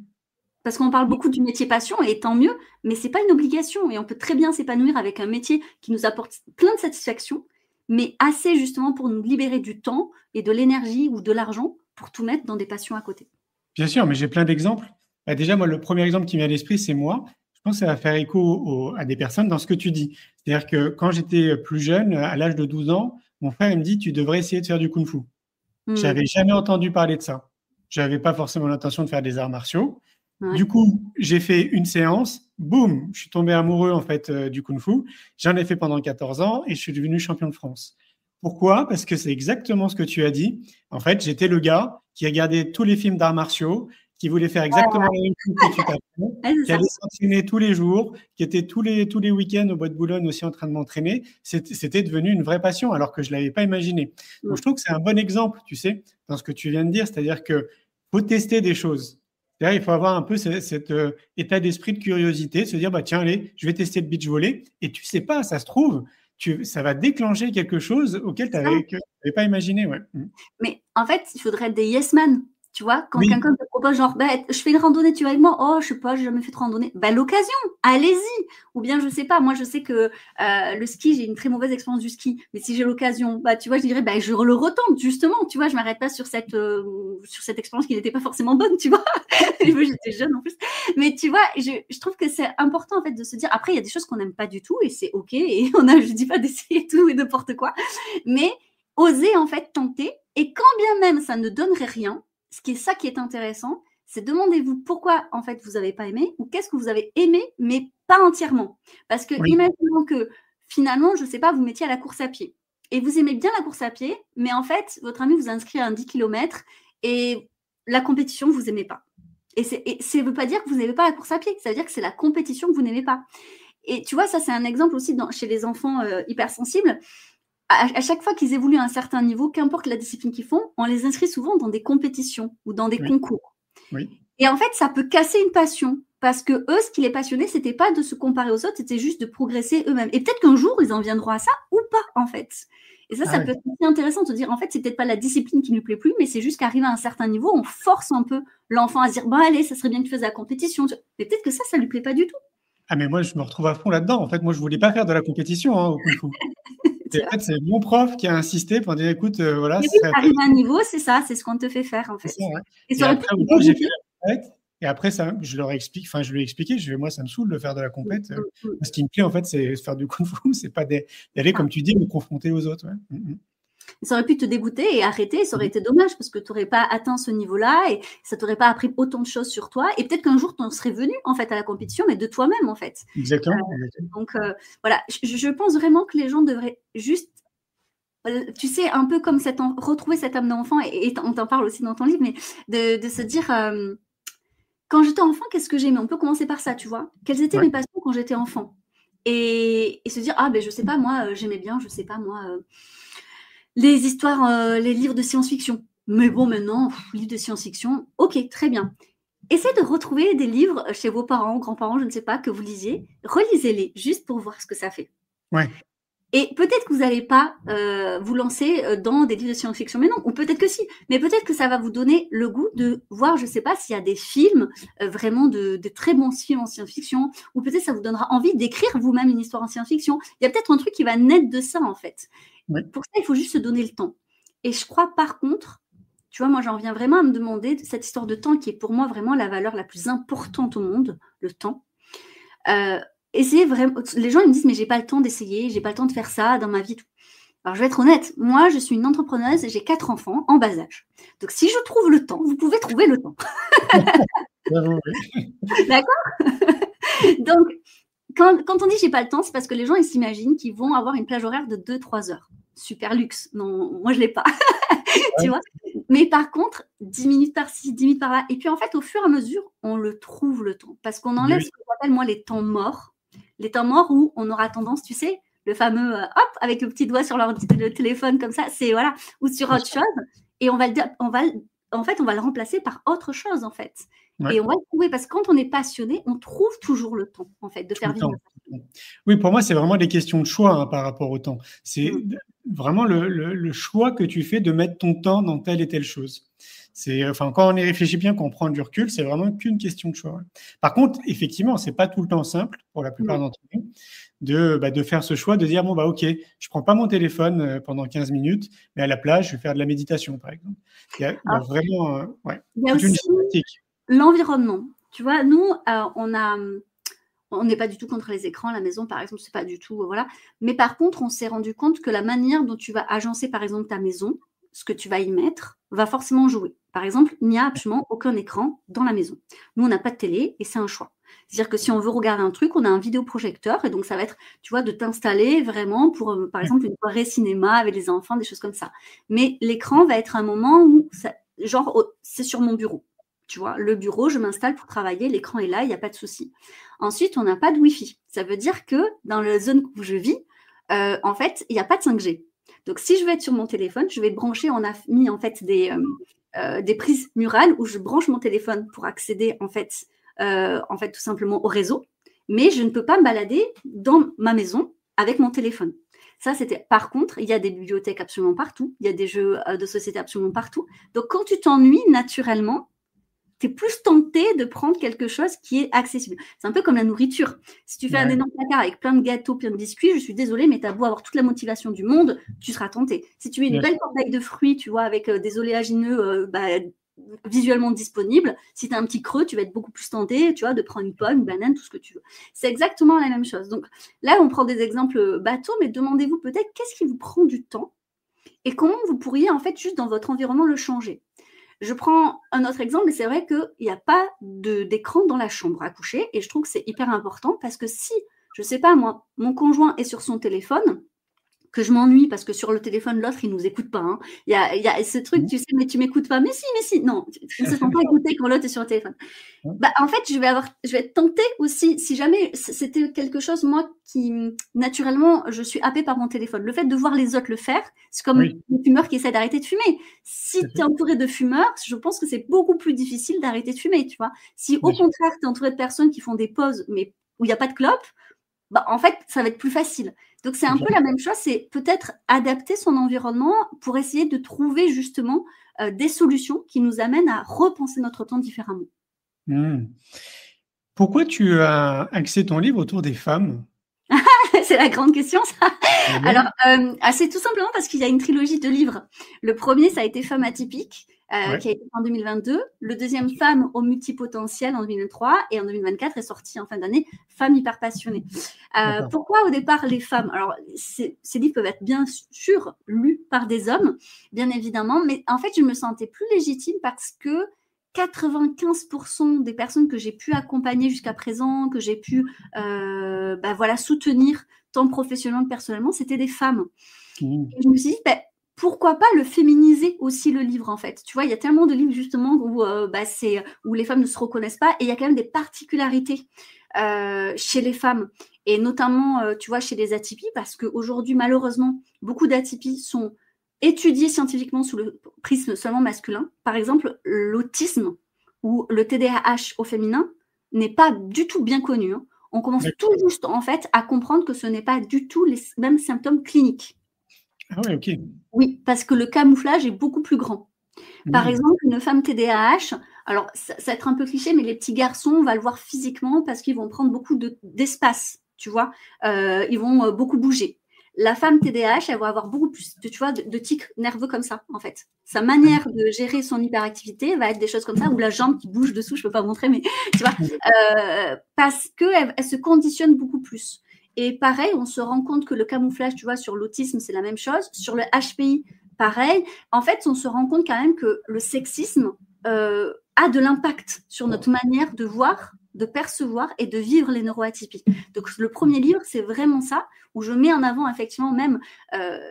Parce qu'on parle beaucoup du métier passion, et tant mieux, mais ce n'est pas une obligation. Et on peut très bien s'épanouir avec un métier qui nous apporte plein de satisfaction, mais assez justement pour nous libérer du temps et de l'énergie ou de l'argent pour tout mettre dans des passions à côté. Bien sûr, mais j'ai plein d'exemples. Déjà, moi, le premier exemple qui me vient à l'esprit, c'est moi. Je pense que ça va faire écho à des personnes dans ce que tu dis. C'est-à-dire que quand j'étais plus jeune, à l'âge de 12 ans, mon frère il me dit « tu devrais essayer de faire du kung-fu ». Je n'avais jamais entendu parler de ça. Je n'avais pas forcément l'intention de faire des arts martiaux. Ouais. Du coup, j'ai fait une séance, boum, je suis tombé amoureux en fait du kung-fu. J'en ai fait pendant 14 ans et je suis devenu champion de France. Pourquoi? Parce que c'est exactement ce que tu as dit. En fait, j'étais le gars qui regardait tous les films d'arts martiaux, qui voulait faire exactement la même chose que tu t'appelles, qui allait s'entraîner tous les jours, qui était tous les week-ends au Bois de Boulogne aussi en train de m'entraîner. C'était devenu une vraie passion alors que je ne l'avais pas imaginé. Donc, je trouve que c'est un bon exemple, tu sais, dans ce que tu viens de dire, c'est-à-dire qu'il faut tester des choses. C'est-à-dire, il faut avoir un peu cet état d'esprit de curiosité, se dire, tiens, allez, je vais tester le beach volley. Et tu ne sais pas, ça se trouve, ça va déclencher quelque chose auquel tu n'avais pas imaginé. Ouais. Mais en fait, il faudrait être des yes man. Tu vois, quand quelqu'un te propose genre, je fais une randonnée, tu vas avec moi? Oh, je sais pas, j'ai jamais fait de randonnée. L'occasion, allez-y. Ou bien, je sais pas, moi, je sais que le ski, j'ai une très mauvaise expérience du ski. Mais si j'ai l'occasion, tu vois, je dirais, je le retente, justement. Tu vois, je m'arrête pas sur cette expérience qui n'était pas forcément bonne, tu vois. J'étais jeune en plus. Mais tu vois, je trouve que c'est important, en fait, de se dire, après, il y a des choses qu'on n'aime pas du tout et c'est OK. Et je dis pas d'essayer tout et n'importe quoi. Mais oser, en fait, tenter. Et quand bien même ça ne donnerait rien, ça qui est intéressant, c'est demandez-vous pourquoi en fait vous n'avez pas aimé ou qu'est-ce que vous avez aimé mais pas entièrement. Parce que imaginons que finalement, je ne sais pas, vous mettiez à la course à pied et vous aimez bien la course à pied, mais en fait, votre ami vous inscrit à un 10 km et la compétition, vous n'aimez pas. Et ça ne veut pas dire que vous n'aimez pas la course à pied, ça veut dire que c'est la compétition que vous n'aimez pas. Et tu vois, ça c'est un exemple aussi chez les enfants hypersensibles. À chaque fois qu'ils évoluent à un certain niveau, qu'importe la discipline qu'ils font, on les inscrit souvent dans des compétitions ou dans des concours. Oui. Et en fait, ça peut casser une passion parce que eux, ce qui les passionnait, c'était pas de se comparer aux autres, c'était juste de progresser eux-mêmes. Et peut-être qu'un jour, ils en viendront à ça ou pas, en fait. Et ça peut être aussi intéressant de se dire, en fait, c'est peut-être pas la discipline qui ne lui plaît plus, mais c'est juste qu'arrivé à un certain niveau, on force un peu l'enfant à se dire, allez, ça serait bien que tu fasses la compétition. Mais peut-être que ça lui plaît pas du tout. Ah, mais moi, je me retrouve à fond là-dedans. En fait, moi, je voulais pas faire de la compétition au kung-fu. En fait, c'est mon prof qui a insisté pour dire, écoute, voilà. Mais oui, arrivé à un niveau, c'est ça, c'est ce qu'on te fait faire, en fait. Ça, ouais. Et ça après, moi, j'ai fait la compète, et après, je leur explique, je lui ai expliqué, moi, ça me saoule de faire de la compète. Ce qui me plaît, en fait, c'est faire du kung-fu, c'est pas d'aller, comme tu dis, me confronter aux autres. Ouais. Ça aurait pu te dégoûter et arrêter, ça aurait été dommage parce que tu n'aurais pas atteint ce niveau-là et ça t'aurait pas appris autant de choses sur toi. Et peut-être qu'un jour, tu en serais venu en fait à la compétition, mais de toi-même en fait. Exactement. Donc voilà, je pense vraiment que les gens devraient juste, tu sais, un peu comme retrouver cette âme d'enfant et on t'en parle aussi dans ton livre, mais de se dire, quand j'étais enfant, qu'est-ce que j'aimais? On peut commencer par ça, tu vois. Quelles étaient mes passions quand j'étais enfant? Et se dire, je sais pas, moi, j'aimais bien, je sais pas, moi... les histoires, les livres de science-fiction. Mais bon, maintenant, livres de science-fiction, ok, très bien. Essayez de retrouver des livres chez vos parents, grands-parents, je ne sais pas, que vous lisiez. Relisez-les, juste pour voir ce que ça fait. Ouais. Et peut-être que vous n'allez pas vous lancer dans des livres de science-fiction, mais non, ou peut-être que si. Mais peut-être que ça va vous donner le goût de voir, je ne sais pas, s'il y a des films, vraiment de très bons films en science-fiction, ou peut-être ça vous donnera envie d'écrire vous-même une histoire en science-fiction. Il y a peut-être un truc qui va naître de ça, en fait. Oui. Pour ça, il faut juste se donner le temps. Et je crois, par contre, Tu vois, moi, j'en viens vraiment à me demander cette histoire de temps qui est pour moi vraiment la valeur la plus importante au monde, le temps. Essayer vraiment. Les gens ils me disent mais j'ai pas le temps d'essayer, j'ai pas le temps de faire ça dans ma vie. Tout. Alors je vais être honnête, moi je suis une entrepreneuse et j'ai 4 enfants en bas âge. Donc si je trouve le temps, vous pouvez trouver le temps. D'accord. Donc quand on dit j'ai pas le temps, c'est parce que les gens ils s'imaginent qu'ils vont avoir une plage horaire de 2-3 heures. Super luxe. Non, moi je l'ai pas. Tu vois. Mais par contre, 10 minutes par-ci, 10 minutes par-là. Et puis en fait, au fur et à mesure, on le trouve le temps. Parce qu'on enlève ce que j'appelle moi les temps morts. Les temps morts où on aura tendance, tu sais, le fameux hop, avec le petit doigt sur le téléphone comme ça, c'est voilà, ou sur autre chose. Et on va le remplacer par autre chose en fait. Ouais. Et on va le trouver parce que quand on est passionné, on trouve toujours le temps en fait de faire vivre. Oui, pour moi, c'est vraiment des questions de choix par rapport au temps. C'est vraiment le choix que tu fais de mettre ton temps dans telle et telle chose. Quand on y réfléchit bien, qu'on prend du recul, c'est vraiment qu'une question de choix. Par contre, effectivement, c'est pas tout le temps simple pour la plupart d'entre nous de faire ce choix, de dire bon ok, je prends pas mon téléphone pendant 15 minutes, mais à la place, je vais faire de la méditation, par exemple. Il y a vraiment toute une thématique. L'environnement. Tu vois, nous, on n'est pas du tout contre les écrans à la maison, par exemple, c'est pas du tout, voilà. Mais par contre, on s'est rendu compte que la manière dont tu vas agencer, par exemple, ta maison, ce que tu vas y mettre, va forcément jouer. Par exemple, il n'y a absolument aucun écran dans la maison. Nous, on n'a pas de télé et c'est un choix. C'est-à-dire que si on veut regarder un truc, on a un vidéoprojecteur et donc ça va être, tu vois, de t'installer vraiment pour, par exemple, une soirée cinéma avec les enfants, des choses comme ça. Mais l'écran va être un moment où, c'est sur mon bureau. Tu vois, le bureau, je m'installe pour travailler, l'écran est là, il n'y a pas de souci. Ensuite, on n'a pas de Wi-Fi. Ça veut dire que dans la zone où je vis, en fait, il n'y a pas de 5G. Donc, si je vais être sur mon téléphone, je vais brancher, on a mis en fait des prises murales où je branche mon téléphone pour accéder en fait tout simplement au réseau. Mais je ne peux pas me balader dans ma maison avec mon téléphone. Ça, par contre, il y a des bibliothèques absolument partout, il y a des jeux de société absolument partout. Donc, quand tu t'ennuies naturellement, tu es plus tenté de prendre quelque chose qui est accessible. C'est un peu comme la nourriture. Si tu fais un énorme placard avec plein de gâteaux, plein de biscuits, je suis désolée, mais tu as beau avoir toute la motivation du monde, tu seras tenté. Si tu mets une belle corbeille de fruits, tu vois, avec des oléagineux visuellement disponibles, si tu as un petit creux, tu vas être beaucoup plus tenté, tu vois, de prendre une pomme, une banane, tout ce que tu veux. C'est exactement la même chose. Donc là, on prend des exemples bateaux, mais demandez-vous peut-être qu'est-ce qui vous prend du temps et comment vous pourriez, en fait, juste dans votre environnement, le changer. Je prends un autre exemple, et c'est vrai qu'il n'y a pas d'écran dans la chambre à coucher, et je trouve que c'est hyper important parce que si, je ne sais pas moi, mon conjoint est sur son téléphone, que je m'ennuie parce que sur le téléphone, l'autre, il ne nous écoute pas. Hein. Il y a ce truc, tu sais, mais tu ne m'écoutes pas. Mais si. Non, tu ne se sent pas écouté quand l'autre est sur le téléphone. En fait, je vais être tentée aussi, si jamais c'était quelque chose, moi, qui, naturellement, je suis happée par mon téléphone. Le fait de voir les autres le faire, c'est comme les fumeurs qui essaient d'arrêter de fumer. Si tu es entouré de fumeurs, je pense que c'est beaucoup plus difficile d'arrêter de fumer, tu vois. Si, au contraire, tu es entouré de personnes qui font des pauses, mais où il n'y a pas de clope, en fait, ça va être plus facile. Donc, c'est un peu la même chose, c'est peut-être adapter son environnement pour essayer de trouver justement des solutions qui nous amènent à repenser notre temps différemment. Pourquoi tu as axé ton livre autour des femmes ? C'est la grande question, ça. Alors, c'est tout simplement parce qu'il y a une trilogie de livres. Le premier, ça a été Femmes atypiques, qui a été en 2022. Le deuxième, Femmes au multipotentiel en 2023. Et en 2024 est sorti en fin d'année, Femmes hyper passionnées. Pourquoi au départ les femmes ? Alors, ces livres peuvent être bien sûr lus par des hommes, bien évidemment. Mais en fait, je me sentais plus légitime parce que 95% des personnes que j'ai pu accompagner jusqu'à présent, que j'ai pu soutenir tant professionnellement que personnellement, c'était des femmes. Et je me suis dit, pourquoi pas le féminiser aussi, le livre, en fait. Tu vois, il y a tellement de livres, justement, où les femmes ne se reconnaissent pas, et il y a quand même des particularités chez les femmes, et notamment, tu vois, chez les atypies, parce qu'aujourd'hui, malheureusement, beaucoup d'atypies sont étudiées scientifiquement sous le prisme seulement masculin. Par exemple, l'autisme ou le TDAH au féminin n'est pas du tout bien connu. Hein. On commence tout juste, en fait, à comprendre que ce n'est pas du tout les mêmes symptômes cliniques. Ah oui, ok. Oui, parce que le camouflage est beaucoup plus grand. Par exemple, une femme TDAH, alors ça va être un peu cliché, mais les petits garçons, on va le voir physiquement parce qu'ils vont prendre beaucoup d'espace, tu vois. Ils vont beaucoup bouger. la femme TDAH, elle va avoir beaucoup plus tu vois, de tics nerveux comme ça, en fait. Sa manière de gérer son hyperactivité va être des choses comme ça, ou la jambe qui bouge dessous, je peux pas montrer, mais tu vois, parce qu'elle se conditionne beaucoup plus. Et pareil, on se rend compte que le camouflage, tu vois, sur l'autisme, c'est la même chose. Sur le HPI, pareil. En fait, on se rend compte quand même que le sexisme a de l'impact sur notre manière de voir, de percevoir et de vivre les neuroatypies. Donc, le premier livre, c'est vraiment ça, où je mets en avant effectivement même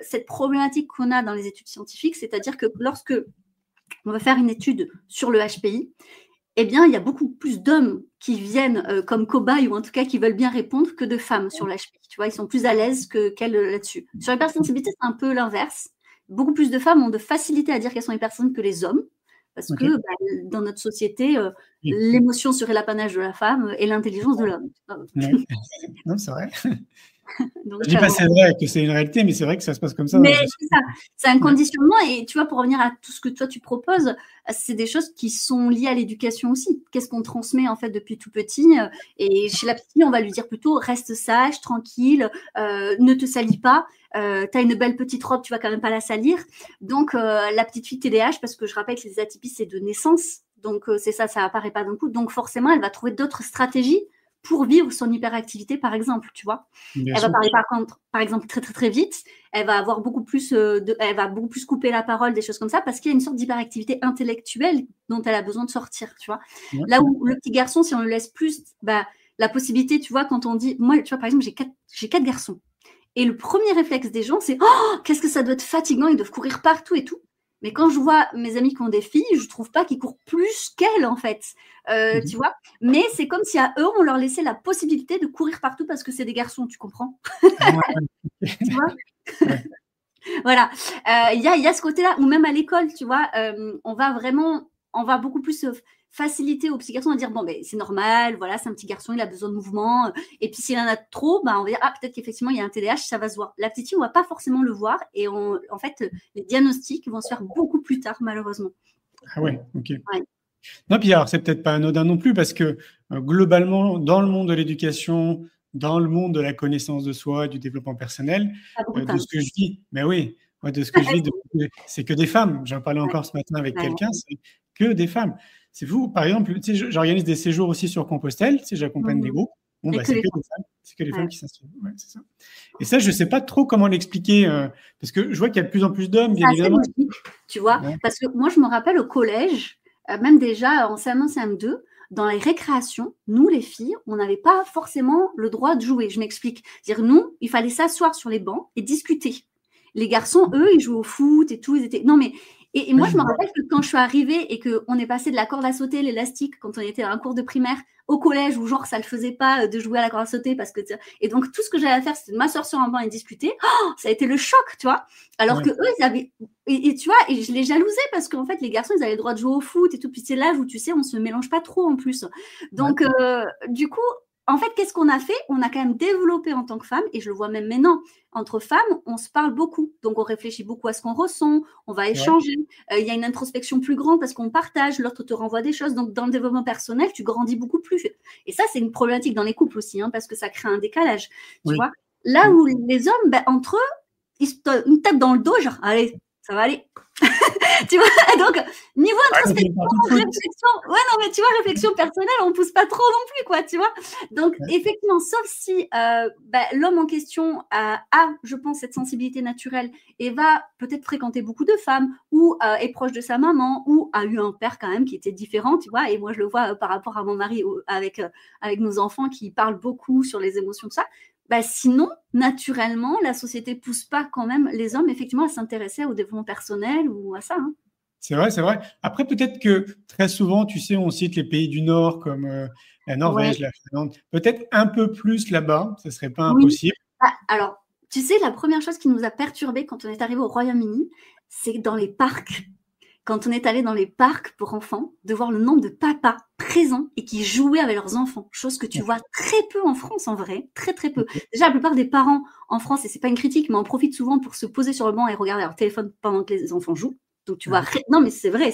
cette problématique qu'on a dans les études scientifiques, c'est-à-dire que lorsque on va faire une étude sur le HPI, eh bien, il y a beaucoup plus d'hommes qui viennent comme cobayes, ou en tout cas qui veulent bien répondre, que de femmes sur l'HPI. Tu vois, ils sont plus à l'aise qu'elles là-dessus. Sur l'hypersensibilité, c'est un peu l'inverse. Beaucoup plus de femmes ont de facilité à dire qu'elles sont hypersensibles que les hommes, parce que dans notre société, l'émotion serait l'apanage de la femme et l'intelligence de l'homme. Non, c'est vrai. Donc, je dis pas c'est vrai que c'est une réalité, mais c'est vrai que ça se passe comme ça. Mais c'est ça, c'est un conditionnement. Et tu vois, pour revenir à tout ce que toi tu proposes, c'est des choses qui sont liées à l'éducation aussi. Qu'est-ce qu'on transmet en fait depuis tout petit? Et chez la petite fille, on va lui dire plutôt reste sage, tranquille, ne te salis pas. T'as une belle petite robe, tu vas quand même pas la salir. Donc la petite fille TDAH, parce que je rappelle que les atypies c'est de naissance, donc c'est ça apparaît pas d'un coup. Donc forcément, elle va trouver d'autres stratégies pour vivre son hyperactivité, par exemple, tu vois. Elle va parler par exemple très très très vite. Elle va avoir beaucoup plus elle va beaucoup plus couper la parole, des choses comme ça, parce qu'il y a une sorte d'hyperactivité intellectuelle dont elle a besoin de sortir, tu vois. Là où le petit garçon, si on le laisse plus, la possibilité, tu vois, quand on dit, moi, tu vois, par exemple, j'ai 4 garçons. Et le premier réflexe des gens, c'est « Oh, qu'est-ce que ça doit être fatigant, ils doivent courir partout et tout ». Mais quand je vois mes amis qui ont des filles, je trouve pas qu'ils courent plus qu'elles, en fait. Tu vois. Mais c'est comme si à eux, on leur laissait la possibilité de courir partout parce que c'est des garçons, tu comprends? Tu vois. Voilà. Il y a ce côté-là, ou même à l'école, tu vois, on va beaucoup plus faciliter aux petits garçons à dire bon ben c'est normal, voilà, c'est un petit garçon, il a besoin de mouvement, et puis s'il en a trop, on va dire peut-être qu'effectivement il y a un TDAH, ça va se voir. La petite fille, on va pas forcément le voir, et en fait les diagnostics vont se faire beaucoup plus tard, malheureusement. Ah ouais, ok. Ouais. Non, puis alors c'est peut-être pas anodin non plus, parce que globalement dans le monde de l'éducation, dans le monde de la connaissance de soi, du développement personnel, de ce que je vis, mais oui, de ce que je vis, c'est que des femmes. J'en parlais encore ce matin avec quelqu'un, c'est que des femmes. C'est fou, par exemple, tu sais, j'organise des séjours aussi sur Compostelle, tu sais, j'accompagne des groupes. Bon, c'est que des femmes, c'est que les femmes qui s'inscrivent. Ouais, c'est ça. Et ça, je ne sais pas trop comment l'expliquer, parce que je vois qu'il y a de plus en plus d'hommes, bien évidemment. Logique, tu vois, parce que moi, je me rappelle au collège, même déjà en CM1, CM2, dans les récréations, nous, les filles, on n'avait pas forcément le droit de jouer. Je m'explique. C'est-à-dire, nous, il fallait s'asseoir sur les bancs et discuter. Les garçons, eux, ils jouaient au foot et tout. Ils étaient... Non, mais... Et moi, je me rappelle que quand je suis arrivée et qu'on est passé de la corde à sauter, l'élastique, quand on était dans un cours de primaire, au collège, où genre, ça ne le faisait pas de jouer à la corde à sauter. Et donc, tout ce que j'avais à faire, c'était de m'asseoir sur un banc et discuter. Oh, ça a été le choc, tu vois. Alors que eux, ils avaient... Et tu vois, et je les jalousais parce qu'en fait, les garçons, ils avaient le droit de jouer au foot et tout. Puis c'est l'âge où, tu sais, on ne se mélange pas trop en plus. Donc, du coup... En fait, qu'est-ce qu'on a fait? On a quand même développé en tant que femme, et je le vois même maintenant, entre femmes, on se parle beaucoup. Donc, on réfléchit beaucoup à ce qu'on ressent, on va échanger. Il y a une introspection plus grande parce qu'on partage, l'autre te renvoie des choses. Donc, dans le développement personnel, tu grandis beaucoup plus. Et ça, c'est une problématique dans les couples aussi, parce que ça crée un décalage. Tu vois, là où les hommes, entre eux, ils se tapent dans le dos, genre, allez, ça va aller. Tu vois, donc, niveau introspection, réflexion, mais tu vois, réflexion personnelle, on ne pousse pas trop non plus, quoi, tu vois. Donc, effectivement, sauf si l'homme en question a, je pense, cette sensibilité naturelle et va peut-être fréquenter beaucoup de femmes ou est proche de sa maman ou a eu un père quand même qui était différent, tu vois. Et moi, je le vois par rapport à mon mari avec nos enfants qui parlent beaucoup sur les émotions, tout ça. Sinon, naturellement, la société ne pousse pas quand même les hommes, effectivement, à s'intéresser au développement personnel ou à ça. C'est vrai, c'est vrai. Après, peut-être que très souvent, tu sais, on cite les pays du Nord comme la Norvège, la Finlande. Peut-être un peu plus là-bas, ce ne serait pas impossible. Alors, tu sais, la première chose qui nous a perturbés quand on est arrivé au Royaume-Uni, c'est dans les parcs. Quand on est allé dans les parcs pour enfants, de voir le nombre de papas présents et qui jouaient avec leurs enfants, chose que tu vois très peu en France en vrai, très très peu. Déjà, la plupart des parents en France, et c'est pas une critique, mais en profitent souvent pour se poser sur le banc et regarder leur téléphone pendant que les enfants jouent. Donc tu vois, non mais c'est vrai,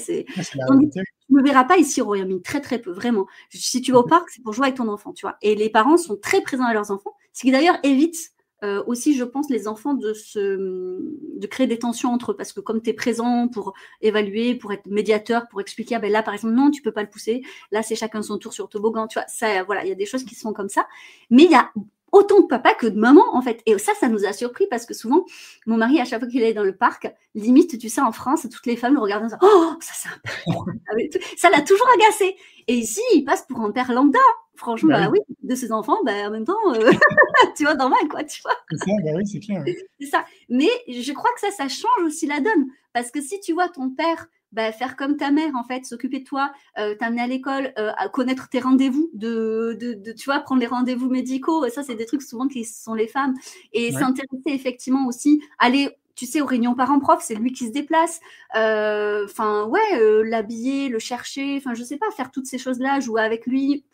donc, tu ne me verras pas ici au Royaume-Uni, très très peu, vraiment. Si tu vas au parc, c'est pour jouer avec ton enfant, tu vois. Et les parents sont très présents à leurs enfants, ce qui d'ailleurs évite aussi, je pense, les enfants de créer des tensions entre eux. Parce que comme tu es présent pour évaluer, pour être médiateur, pour expliquer, ben là, par exemple, non, tu peux pas le pousser. Là, c'est chacun son tour sur toboggan. Tu vois, ça, voilà, il y a des choses qui se font comme ça. Mais il y a autant de papa que de maman, en fait. Et ça nous a surpris parce que souvent, mon mari, à chaque fois qu'il est dans le parc, limite, tu sais, en France, toutes les femmes le regardent en disant « Oh, ça, c'est un père !» Ça l'a toujours agacé. Et ici, il passe pour un père lambda. Franchement, bah oui, de ses enfants, bah, en même temps, tu vois, normal, quoi, tu vois. C'est ça, bah oui, c'est clair. C'est ça. Mais je crois que ça change aussi la donne. Parce que si tu vois ton père faire comme ta mère, en fait, s'occuper de toi, t'amener à l'école, à connaître tes rendez-vous, tu vois, prendre les rendez-vous médicaux, et ça, c'est des trucs souvent qui sont les femmes. Et s'intéresser effectivement aussi, aller, tu sais, aux réunions parents-prof, c'est lui qui se déplace. L'habiller, le chercher, je sais pas, faire toutes ces choses-là, jouer avec lui.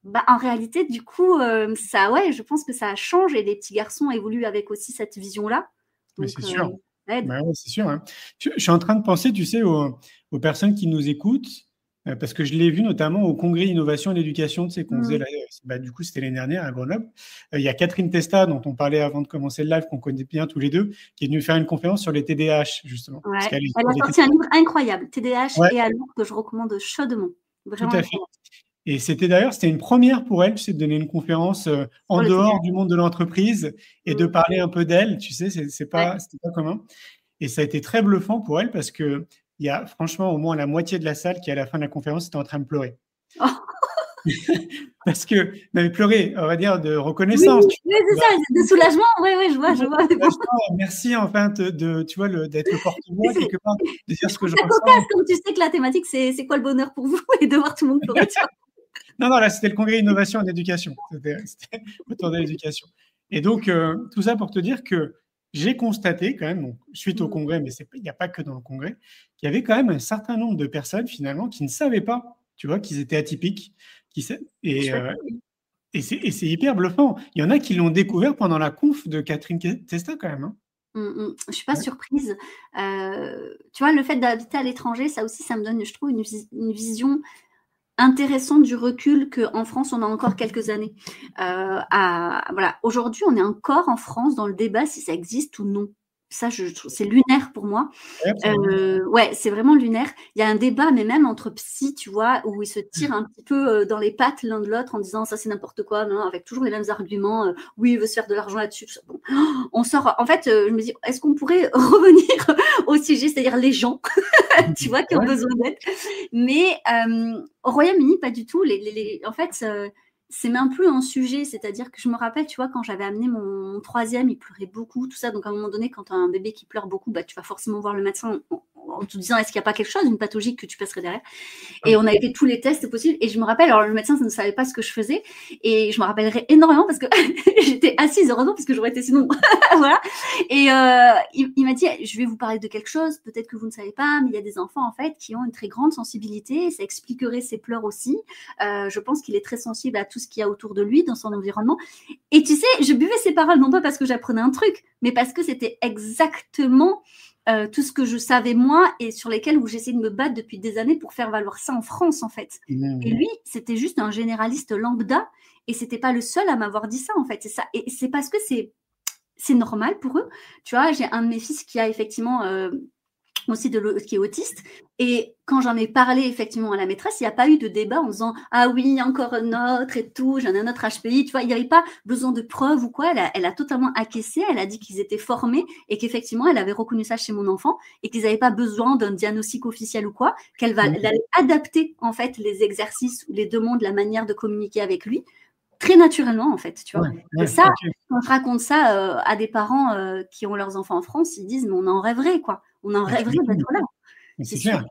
Bah, en réalité, du coup, je pense que ça change et les petits garçons évoluent avec aussi cette vision-là. Mais c'est sûr. Ouais, c'est sûr. Hein. Je suis en train de penser, tu sais, aux personnes qui nous écoutent, parce que je l'ai vu notamment au congrès Innovation et l'éducation, tu sais, qu'on faisait du coup, c'était l'année dernière à Grenoble. Il y a Catherine Testa, dont on parlait avant de commencer le live, qu'on connaît bien tous les deux, qui est venue faire une conférence sur les TDAH, justement. Ouais. Elle a sorti un livre incroyable, TDAH et alors, que je recommande chaudement. Vraiment. Tout à fait. Et c'était une première pour elle, tu sais, de donner une conférence en dehors du monde de l'entreprise et de parler un peu d'elle, tu sais, c'était pas commun. Et ça a été très bluffant pour elle parce que il y a franchement au moins la moitié de la salle qui à la fin de la conférence était en train de pleurer. Oh. Parce que, mais pleurer, on va dire, de reconnaissance. Oui, c'est ça, de soulagement, oui, je vois. Merci enfin d'être le porte-voix quelque part, de dire ce que je ressens. C'est cocasse, comme tu sais que la thématique, c'est quoi le bonheur pour vous et de voir tout le monde pleurer. Non, là, c'était le congrès Innovation et Éducation. C'était autour de l'éducation. Et donc, tout ça pour te dire que j'ai constaté quand même, donc, suite au congrès, mais il n'y a pas que dans le congrès, qu'il y avait quand même un certain nombre de personnes, finalement, qui ne savaient pas, tu vois, qu'ils étaient atypiques. Et c'est hyper bluffant. Il y en a qui l'ont découvert pendant la conf de Catherine Testa, quand même. Hein. Je suis pas surprise. Tu vois, le fait d'habiter à l'étranger, ça aussi, ça me donne, je trouve, une vision intéressante du recul qu'en France, on a encore quelques années. Voilà. Aujourd'hui, on est encore en France dans le débat si ça existe ou non. Ça, c'est lunaire pour moi. C'est vraiment lunaire. Il y a un débat, mais même entre psy, tu vois, où ils se tirent un petit peu dans les pattes l'un de l'autre en disant ça, c'est n'importe quoi, non, avec toujours les mêmes arguments. Oui, il veut se faire de l'argent là-dessus. Bon. On sort. En fait, je me dis, est-ce qu'on pourrait revenir au sujet, c'est-à-dire les gens, tu vois, qui ont besoin d'aide. Mais au Royaume-Uni, pas du tout. En fait, c'est même plus un sujet, c'est-à-dire que je me rappelle, tu vois, quand j'avais amené mon troisième, il pleurait beaucoup, tout ça. Donc, à un moment donné, quand tu as un bébé qui pleure beaucoup, bah, tu vas forcément voir le médecin en te disant, est-ce qu'il n'y a pas quelque chose, une pathologie que tu passerais derrière. Et on a fait tous les tests possibles. Et je me rappelle, alors le médecin ne savait pas ce que je faisais. Et je me rappellerai énormément parce que j'étais assise, heureusement, parce que j'aurais été sinon. Voilà. Et il m'a dit, je vais vous parler de quelque chose, peut-être que vous ne savez pas, mais il y a des enfants, en fait, qui ont une très grande sensibilité. Et ça expliquerait ses pleurs aussi. Je pense qu'il est très sensible à tout ce qu'il y a autour de lui, dans son environnement. Et tu sais, je buvais ces paroles, non pas parce que j'apprenais un truc, mais parce que c'était exactement tout ce que je savais moi et sur lesquels où j'essayais de me battre depuis des années pour faire valoir ça en France, en fait. Et lui, c'était juste un généraliste lambda et c'était pas le seul à m'avoir dit ça, en fait. Et c'est parce que c'est normal pour eux. Tu vois, j'ai un de mes fils qui a effectivement aussi qui est autiste. Et quand j'en ai parlé effectivement à la maîtresse, il n'y a pas eu de débat en disant « Ah oui, encore un autre et tout, j'en ai un autre HPI. » Tu vois, il n'y avait pas besoin de preuves ou quoi. Elle a totalement acquiescé. Elle a dit qu'ils étaient formés et qu'effectivement, elle avait reconnu ça chez mon enfant et qu'ils n'avaient pas besoin d'un diagnostic officiel ou quoi, qu'elle allait adapter en fait les exercices ou les demandes, la manière de communiquer avec lui très naturellement, en fait, tu vois. Et ça, quand on raconte ça à des parents qui ont leurs enfants en France, ils disent « Mais on en rêverait, quoi. On en rêverait d'être là. » C'est clair.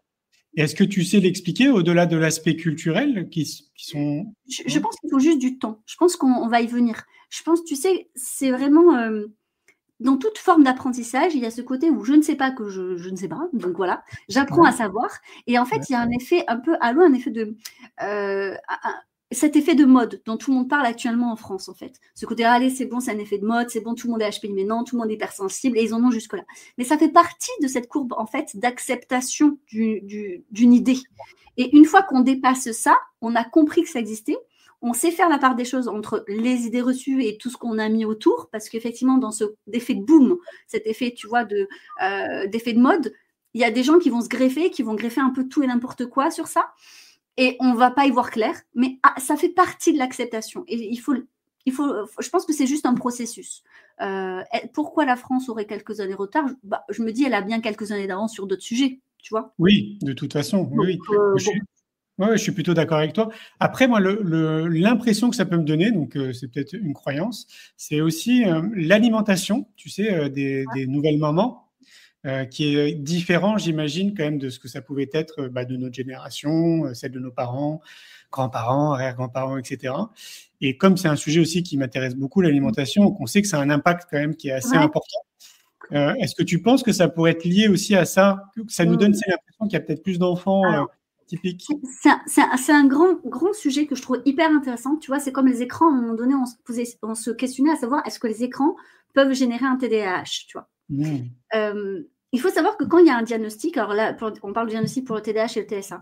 Et est-ce que tu sais l'expliquer au-delà de l'aspect culturel qui sont… Je pense qu'il faut juste du temps. Je pense qu'on va y venir. Je pense, tu sais, c'est vraiment… dans toute forme d'apprentissage, il y a ce côté où je ne sais pas que je ne sais pas. Donc voilà, j'apprends à savoir. Et en fait, il y a un effet un peu… un effet de… cet effet de mode dont tout le monde parle actuellement en France, en fait. Ce côté, allez, c'est bon, c'est un effet de mode, c'est bon, tout le monde est HPI, mais non, tout le monde est hypersensible, et ils en ont jusque-là. Mais ça fait partie de cette courbe, en fait, d'acceptation d'une idée. Et une fois qu'on dépasse ça, on a compris que ça existait, on sait faire la part des choses entre les idées reçues et tout ce qu'on a mis autour, parce qu'effectivement, dans cet effet de boom, cet effet, tu vois, d'effet de mode, il y a des gens qui vont se greffer, qui vont greffer un peu tout et n'importe quoi sur ça, et on ne va pas y voir clair, mais ça fait partie de l'acceptation. Et je pense que c'est juste un processus. Pourquoi la France aurait quelques années de retard? Je me dis, elle a bien quelques années d'avance sur d'autres sujets, tu vois. Oui, de toute façon, oui. Je suis plutôt d'accord avec toi. Après, moi, l'impression que ça peut me donner, donc c'est peut-être une croyance, c'est aussi l'alimentation, tu sais, des nouvelles mamans, qui est différent, j'imagine, quand même, de ce que ça pouvait être de notre génération, celle de nos parents, grands-parents, arrière-grands-parents, etc. Et comme c'est un sujet aussi qui m'intéresse beaucoup, l'alimentation, on sait que ça a un impact quand même qui est assez important. Est-ce que tu penses que ça pourrait être lié aussi à ça, que ça nous donne l'impression qu'il y a peut-être plus d'enfants typiques? C'est un grand sujet que je trouve hyper intéressant. Tu vois, c'est comme les écrans. À un moment donné, on se questionnait à savoir est-ce que les écrans peuvent générer un TDAH, tu vois. Il faut savoir que quand il y a un diagnostic, alors là, on parle de diagnostic pour le TDAH et le TSA,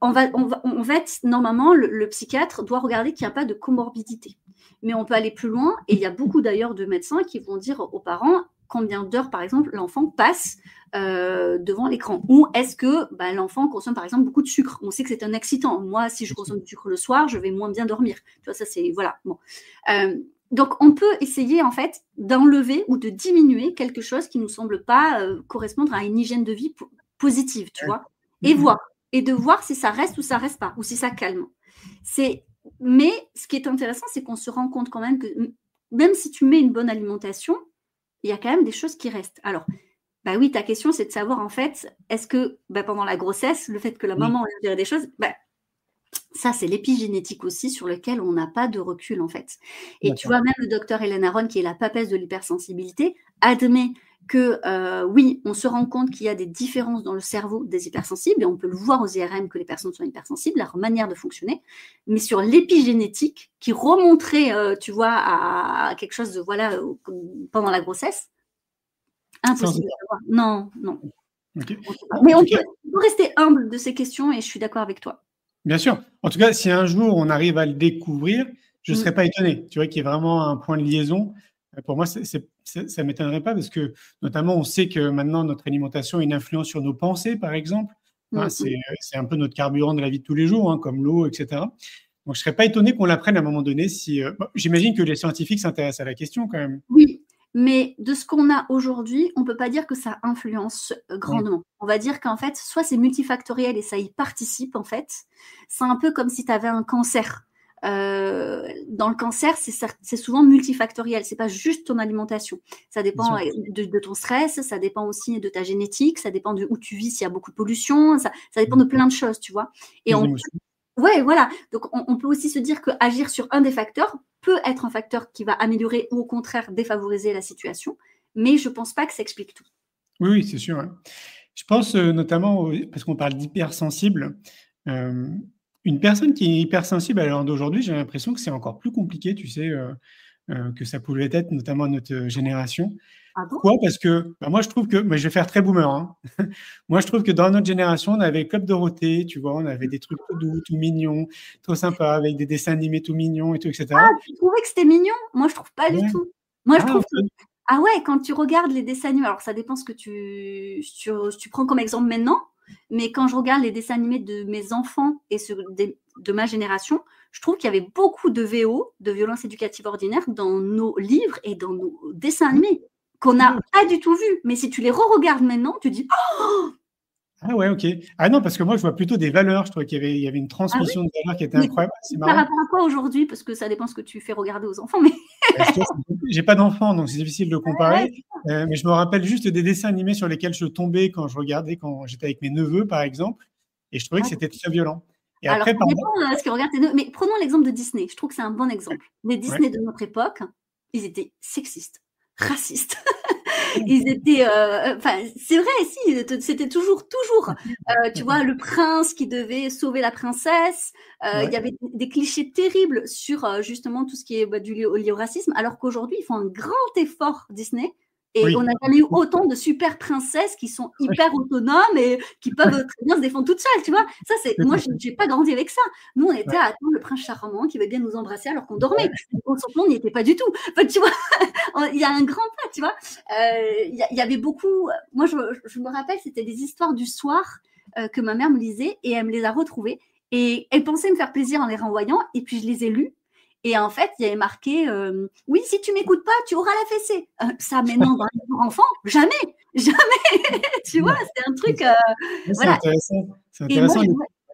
on va être, normalement, le psychiatre doit regarder qu'il n'y a pas de comorbidité. Mais on peut aller plus loin, et il y a beaucoup d'ailleurs de médecins qui vont dire aux parents combien d'heures, par exemple, l'enfant passe devant l'écran. Ou est-ce que l'enfant consomme, par exemple, beaucoup de sucre? On sait que c'est un excitant. Moi, si je consomme du sucre le soir, je vais moins bien dormir. Tu vois, ça, c'est... Voilà. Bon. Donc, on peut essayer, en fait, d'enlever ou de diminuer quelque chose qui ne nous semble pas correspondre à une hygiène de vie positive, tu vois, et voir. Et de voir si ça reste ou ça reste pas, ou si ça calme. Mais ce qui est intéressant, c'est qu'on se rend compte quand même que même si tu mets une bonne alimentation, il y a quand même des choses qui restent. Alors, oui, ta question, c'est de savoir, en fait, est-ce que pendant la grossesse, le fait que la maman ait géré des choses, ça, c'est l'épigénétique aussi sur lequel on n'a pas de recul, en fait. Et tu vois, même le docteur Hélène Aron, qui est la papesse de l'hypersensibilité, admet que, oui, on se rend compte qu'il y a des différences dans le cerveau des hypersensibles, et on peut le voir aux IRM que les personnes sont hypersensibles, leur manière de fonctionner, mais sur l'épigénétique, qui remonterait, tu vois, à quelque chose de, voilà, pendant la grossesse, impossible. Non. Okay. Mais on peut rester humble de ces questions, et je suis d'accord avec toi. Bien sûr. En tout cas, si un jour on arrive à le découvrir, je ne serais pas étonné. Tu vois qu'il y a vraiment un point de liaison. Pour moi, ça ne m'étonnerait pas parce que, notamment, on sait que maintenant, notre alimentation a une influence sur nos pensées, par exemple. C'est un peu notre carburant de la vie de tous les jours, comme l'eau, etc. Donc, je ne serais pas étonné qu'on l'apprenne à un moment donné. J'imagine que les scientifiques s'intéressent à la question quand même. Oui. Mais de ce qu'on a aujourd'hui, on ne peut pas dire que ça influence grandement. On va dire qu'en fait, soit c'est multifactoriel et ça y participe, en fait. C'est un peu comme si tu avais un cancer. Dans le cancer, c'est souvent multifactoriel. Ce n'est pas juste ton alimentation. Ça dépend de ton stress, ça dépend aussi de ta génétique, ça dépend de où tu vis, s'il y a beaucoup de pollution, ça dépend de plein de choses, tu vois. Et voilà. Donc, on peut aussi se dire qu'agir sur un des facteurs peut être un facteur qui va améliorer ou au contraire défavoriser la situation, mais je ne pense pas que ça explique tout. Oui, c'est sûr. Hein. Je pense notamment, parce qu'on parle d'hypersensible, une personne qui est hypersensible à l'heure d'aujourd'hui, j'ai l'impression que c'est encore plus compliqué, tu sais, que ça pouvait être, notamment à notre génération. Ah bon? Pourquoi? Parce que moi, je trouve que, je vais faire très boomer, hein. Moi, je trouve que dans notre génération, on avait Club Dorothée, tu vois, on avait des trucs tout doux, tout mignons, trop sympas, avec des dessins animés tout mignons et tout, etc. Ah, tu trouvais que c'était mignon? Moi, je trouve pas du tout. Moi, je trouve que... Ah ouais, quand tu regardes les dessins animés, alors ça dépend ce que tu prends comme exemple maintenant, mais quand je regarde les dessins animés de mes enfants et de ma génération, je trouve qu'il y avait beaucoup de VO, de violences éducatives ordinaires, dans nos livres et dans nos dessins animés, qu'on n'a pas du tout vu. Mais si tu les re-regardes maintenant, tu dis « Oh !» Ah ouais, ok. Ah non, parce que moi, je vois plutôt des valeurs. Je trouvais qu'il y avait une transmission de valeurs qui était incroyable. C'est marrant. Par rapport à quoi aujourd'hui? Parce que ça dépend ce que tu fais regarder aux enfants. Mais... J'ai pas d'enfants, donc c'est difficile de comparer. Mais je me rappelle juste des dessins animés sur lesquels je tombais quand je regardais, quand j'étais avec mes neveux, par exemple. Et je trouvais que c'était très violent. Et alors, après, ça dépend ce qu'ils regardent tes neveux. Mais prenons l'exemple de Disney. Je trouve que c'est un bon exemple. Les Disney de notre époque, ils étaient sexistes, racistes. Ils étaient, c'est vrai, si, c'était toujours, tu vois, le prince qui devait sauver la princesse. Il y avait des clichés terribles sur justement tout ce qui est lié au racisme, alors qu'aujourd'hui, ils font un grand effort, Disney, Et on n'a jamais eu autant de super princesses qui sont hyper autonomes et qui peuvent très bien se défendre toutes seules, tu vois. Ça, moi, je n'ai pas grandi avec ça. Nous, on était à attendre le prince charmant qui veut bien nous embrasser alors qu'on dormait. On n'y était pas du tout. Enfin, tu vois, il y a un grand pas, tu vois. Il y avait beaucoup. Moi, je me rappelle, c'était des histoires du soir que ma mère me lisait et elle me les a retrouvées. Et elle pensait me faire plaisir en les renvoyant. Et puis, je les ai lues. Et en fait, il y avait marqué oui, si tu m'écoutes pas, tu auras la fessée. Ça, mais non, dans les livres enfants, jamais. Tu vois, c'est un truc. C'est intéressant. C'est intéressant.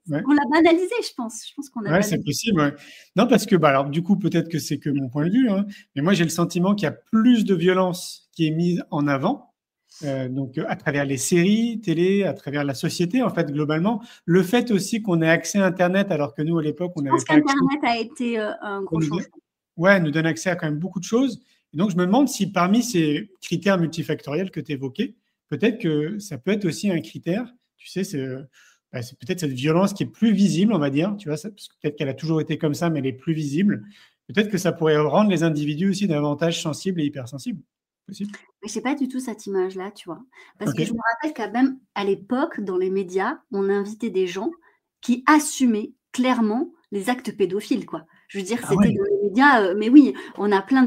On l'a banalisé, je pense. Je pense qu'on a banalisé. C'est possible. Ouais. Non, parce que, alors, du coup, peut-être que c'est que mon point de vue, hein, mais moi, j'ai le sentiment qu'il y a plus de violence qui est mise en avant. Donc, à travers les séries, télé, à travers la société, en fait, globalement. Le fait aussi qu'on ait accès à Internet, alors que nous, à l'époque, on n'avait pas accès. Je pense qu'Internet a été un gros changement. Ouais, nous donne accès à quand même beaucoup de choses. Et donc, je me demande si parmi ces critères multifactoriels que tu évoquais, peut-être que ça peut être aussi un critère, tu sais, c'est peut-être cette violence qui est plus visible, on va dire, tu vois, parce que peut-être qu'elle a toujours été comme ça, mais elle est plus visible. Peut-être que ça pourrait rendre les individus aussi davantage sensibles et hypersensibles. Possible. Mais je n'ai pas du tout cette image-là, tu vois. Parce que je me rappelle qu'à même à l'époque, dans les médias, on invitait des gens qui assumaient clairement les actes pédophiles, quoi. Je veux dire, c'était dans les médias, mais oui, on a plein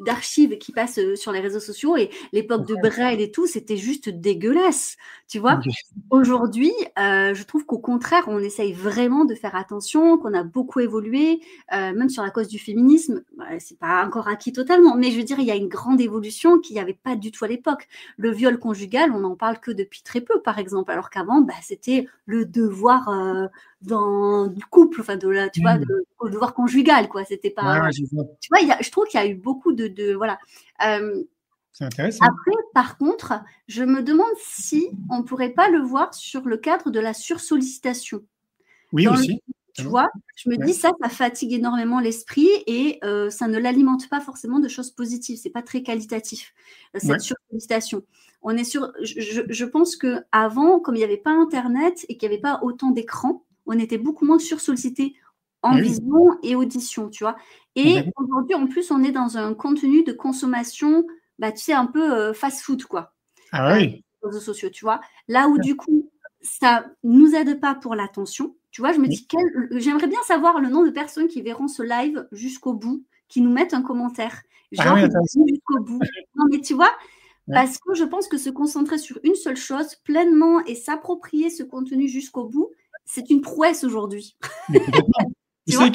d'archives qui passent sur les réseaux sociaux et l'époque de Brel et tout, c'était juste dégueulasse, tu vois. Aujourd'hui, je trouve qu'au contraire, on essaye vraiment de faire attention, qu'on a beaucoup évolué, même sur la cause du féminisme, c'est pas encore acquis totalement, mais je veux dire, il y a une grande évolution qu'il n'y avait pas du tout à l'époque. Le viol conjugal, on n'en parle que depuis très peu, par exemple, alors qu'avant, c'était le devoir du couple, enfin tu vois, le devoir conjugal, quoi. C'était pas. Tu vois, je trouve qu'il y a eu beaucoup de voilà. C'est intéressant. Après, par contre, je me demande si on pourrait pas le voir sur le cadre de la sursollicitation. Oui, aussi. Tu vois, je me dis ça fatigue énormément l'esprit et ça ne l'alimente pas forcément de choses positives. C'est pas très qualitatif cette sursollicitation. On est sur. Je pense que avant, comme il n'y avait pas Internet et qu'il n'y avait pas autant d'écrans, on était beaucoup moins sursollicité en vision et audition, tu vois. Et aujourd'hui, en plus, on est dans un contenu de consommation, tu sais, un peu fast-food, quoi. Ah oui. Les réseaux sociaux, tu vois. Là où, du coup, ça nous aide pas pour l'attention. Tu vois, je me dis, j'aimerais bien savoir le nombre de personnes qui verront ce live jusqu'au bout, qui nous mettent un commentaire. Genre, jusqu'au bout. Non, mais tu vois, parce que je pense que se concentrer sur une seule chose pleinement et s'approprier ce contenu jusqu'au bout, c'est une prouesse aujourd'hui. Tu sais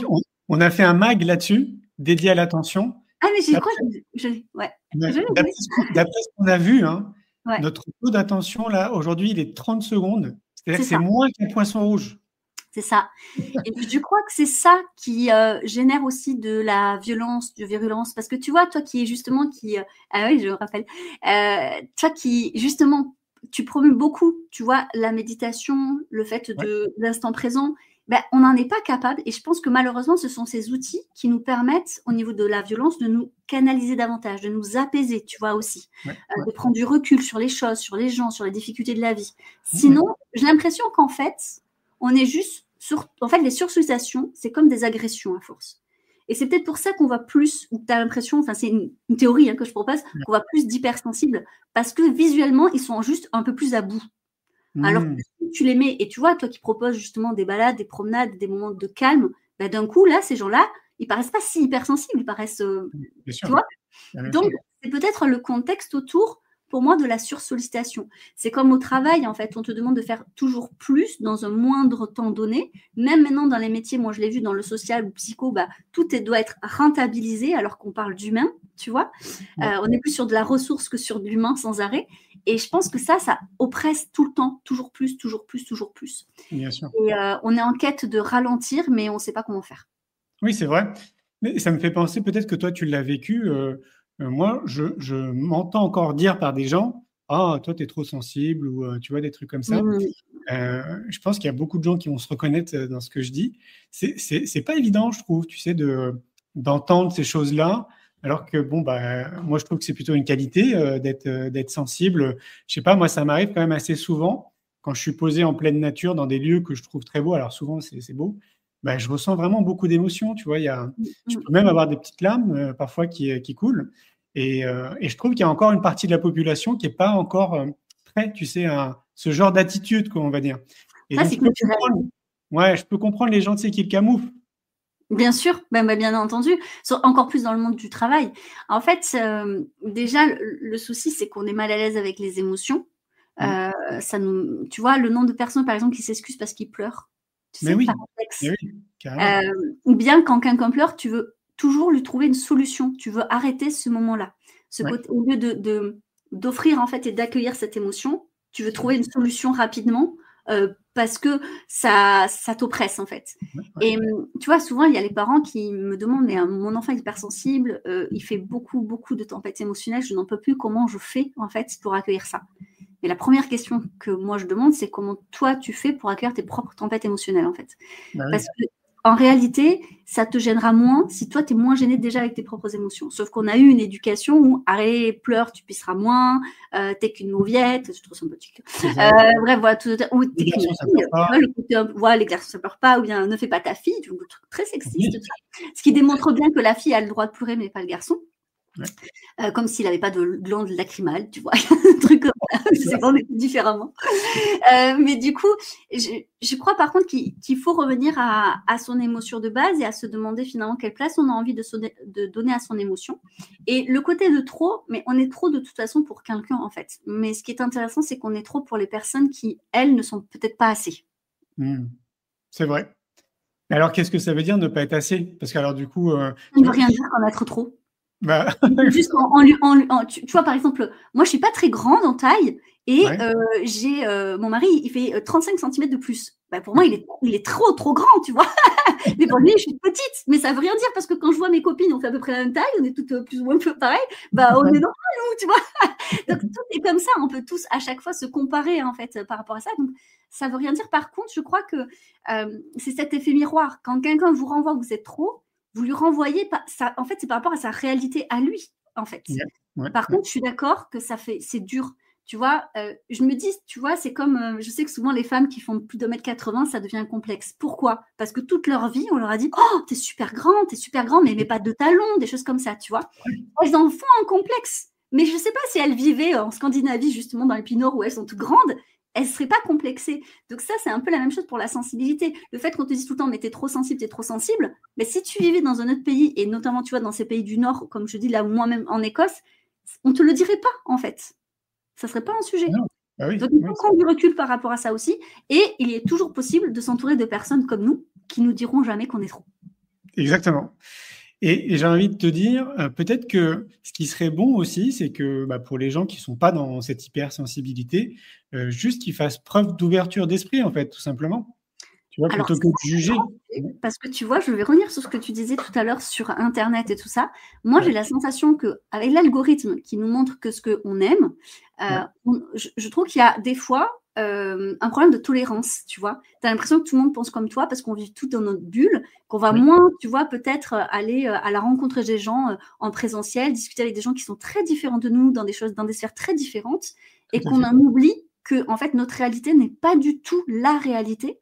qu'on a fait un mag là-dessus, dédié à l'attention. Ah, mais j'ai crois D'après ce qu'on a vu, hein, notre taux d'attention, là, aujourd'hui, il est 30 secondes. C'est-à-dire que c'est moins qu'un poisson rouge. C'est ça. Et je crois que c'est ça qui génère aussi de la violence, de virulence. Parce que tu vois, toi qui est justement ah oui, je me rappelle. Toi qui, justement, tu promeus beaucoup, tu vois, la méditation, le fait de l'instant présent. On n'en est pas capable et je pense que malheureusement, ce sont ces outils qui nous permettent, au niveau de la violence, de nous canaliser davantage, de nous apaiser, tu vois, aussi, de prendre du recul sur les choses, sur les gens, sur les difficultés de la vie. Sinon, j'ai l'impression qu'en fait, on est juste en fait, les sursollicitations, c'est comme des agressions à force. Et c'est peut-être pour ça qu'on voit plus, ou tu as l'impression, enfin c'est une théorie que je propose, qu'on voit plus d'hypersensibles, parce que visuellement, ils sont juste un peu plus à bout. Alors que si tu les mets, et tu vois, toi qui proposes justement des balades, des promenades, des moments de calme, d'un coup, là, ces gens-là, ils paraissent pas si hypersensibles, ils paraissent, tu vois. Donc, c'est peut-être le contexte autour, pour moi, de la sursollicitation. C'est comme au travail, en fait, on te demande de faire toujours plus dans un moindre temps donné. Même maintenant, dans les métiers, moi, je l'ai vu dans le social ou psycho, tout doit être rentabilisé alors qu'on parle d'humain, tu vois. On est plus sur de la ressource que sur de l'humain sans arrêt. Et je pense que ça oppresse tout le temps, toujours plus, toujours plus, toujours plus. Bien sûr. Et on est en quête de ralentir, mais on ne sait pas comment faire. Oui, c'est vrai. Mais ça me fait penser, peut-être que toi, tu l'as vécu. Moi, je m'entends encore dire par des gens « Ah, toi, tu es trop sensible » ou tu vois, des trucs comme ça. Je pense qu'il y a beaucoup de gens qui vont se reconnaître dans ce que je dis. C'est pas évident, je trouve, tu sais, d'entendre ces choses-là. Alors que, moi, je trouve que c'est plutôt une qualité d'être sensible. Je sais pas, moi, ça m'arrive quand même assez souvent, quand je suis posé en pleine nature, dans des lieux que je trouve très beaux, alors souvent, c'est beau, je ressens vraiment beaucoup d'émotions, tu vois. Je peux même avoir des petites larmes, parfois, qui coulent. Et je trouve qu'il y a encore une partie de la population qui n'est pas encore prête, tu sais, à ce genre d'attitude, quoi, on va dire. Et Ça, donc, c'est je peux comprendre les gens, tu sais, qui le camouflent. Bien sûr, bien entendu, encore plus dans le monde du travail. En fait, déjà, le souci, c'est qu'on est mal à l'aise avec les émotions. Tu vois, le nombre de personnes, par exemple, qui s'excusent parce qu'ils pleurent. Mais oui, carrément. Ou bien quand quelqu'un pleure, tu veux toujours lui trouver une solution. Tu veux arrêter ce moment-là. Au lieu d'offrir en fait et d'accueillir cette émotion, tu veux trouver une solution rapidement. Parce que ça t'oppresse en fait. Et tu vois, souvent il y a les parents qui me demandent mais mon enfant est hypersensible, il fait beaucoup de tempêtes émotionnelles, je n'en peux plus, comment je fais en fait pour accueillir ça? Et la première question que moi je demande, c'est comment toi tu fais pour accueillir tes propres tempêtes émotionnelles en fait. Parce que en réalité, ça te gênera moins si toi, tu es moins gêné déjà avec tes propres émotions. Sauf qu'on a eu une éducation où, allez, pleure, tu pisseras moins, t'es qu'une mauviette, c'est trop sympathique. Bref, voilà, ou t'es qu'une fille, les garçons, ça pleure pas, ou bien ne fais pas ta fille, du truc très sexiste, tout ça. Ce qui démontre bien que la fille a le droit de pleurer, mais pas le garçon. Comme s'il n'avait pas de glande lacrymale, tu vois, un truc comme ça, c'est qu'on est différemment. Mais du coup, je crois par contre qu'il faut revenir à son émotion de base et à se demander finalement quelle place on a envie de donner à son émotion. Et le côté de trop, mais on est trop de toute façon pour quelqu'un en fait. Mais ce qui est intéressant, c'est qu'on est trop pour les personnes qui, elles, ne sont peut-être pas assez. C'est vrai. Mais alors, qu'est-ce que ça veut dire ne pas être assez? Parce que alors du coup... ça ne veut rien dire qu'en être trop. Juste tu vois, par exemple, moi je suis pas très grande en taille et j'ai mon mari il fait 35 cm de plus. Pour moi il est trop grand, tu vois. Mais pour lui je suis petite, mais ça veut rien dire parce que quand je vois mes copines on fait à peu près la même taille, on est toutes plus ou moins pareil, on est normal nous, tu vois. Donc tout est comme ça, on peut tous à chaque fois se comparer en fait par rapport à ça. Donc ça veut rien dire. Par contre je crois que c'est cet effet miroir. Quand quelqu'un vous renvoie que vous êtes trop, vous lui renvoyez ça, en fait, c'est par rapport à sa réalité à lui, en fait. Par contre, je suis d'accord que c'est dur. Tu vois, je me dis, tu vois, c'est comme, je sais que souvent les femmes qui font plus de 1m80, ça devient complexe. Pourquoi? Parce que toute leur vie, on leur a dit, oh, t'es super grand, mais pas de talons, des choses comme ça, tu vois. Elles en font un complexe. Mais je ne sais pas si elles vivaient en Scandinavie, justement, dans les pays nord où elles sont toutes grandes, elles ne seraient pas complexées. Donc ça, c'est un peu la même chose pour la sensibilité. Le fait qu'on te dise tout le temps, mais t'es trop sensible, mais si tu vivais dans un autre pays, et notamment, tu vois, dans ces pays du Nord, comme je dis là, moi-même en Écosse, on ne te le dirait pas, en fait. Ça ne serait pas un sujet. Donc il faut prendre du recul par rapport à ça aussi. Et il est toujours possible de s'entourer de personnes comme nous, qui nous diront jamais qu'on est trop. Exactement. Et j'ai envie de te dire, peut-être que ce qui serait bon aussi, c'est que pour les gens qui ne sont pas dans cette hypersensibilité, juste qu'ils fassent preuve d'ouverture d'esprit, en fait, tout simplement. Tu vois, plutôt que de juger. Parce que tu vois, je vais revenir sur ce que tu disais tout à l'heure sur Internet et tout ça. Moi, j'ai la sensation qu'avec l'algorithme qui nous montre que ce qu'on aime, je trouve qu'il y a des fois un problème de tolérance, tu vois. Tu as l'impression que tout le monde pense comme toi parce qu'on vit tout dans notre bulle, qu'on va moins, tu vois, peut-être aller à la rencontre des gens en présentiel, discuter avec des gens qui sont très différents de nous, dans des sphères très différentes, et qu'on en oublie que, en fait, notre réalité n'est pas du tout la réalité,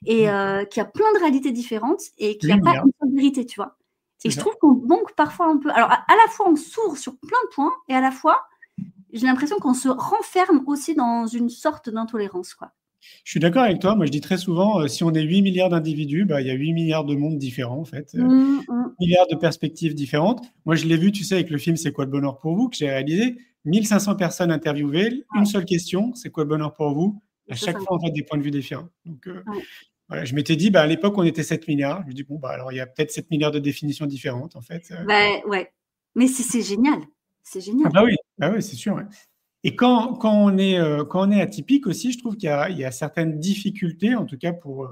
et qu'il y a plein de réalités différentes, et qu'il n'y a pas une seule vérité, tu vois. Et je trouve qu'on manque parfois un peu. Alors, à la fois, on s'ouvre sur plein de points, et à la fois, j'ai l'impression qu'on se renferme aussi dans une sorte d'intolérance, quoi. Je suis d'accord avec toi. Moi, je dis très souvent, si on est 8 milliards d'individus, il y a 8 milliards de mondes différents, en fait. Milliards de perspectives différentes. Moi, je l'ai vu, tu sais, avec le film « C'est quoi le bonheur pour vous ?» que j'ai réalisé. 1500 personnes interviewées, une seule question, c'est quoi le bonheur pour vous? À chaque fois, on a des points de vue différents. Donc, voilà, je m'étais dit, à l'époque, on était 7 milliards. Je me dis, alors il y a peut-être 7 milliards de définitions différentes, en fait. Ouais, mais c'est génial. C'est génial. Ah oui, c'est sûr. Ouais. Et quand on est atypique aussi, je trouve qu'il y a certaines difficultés, en tout cas pour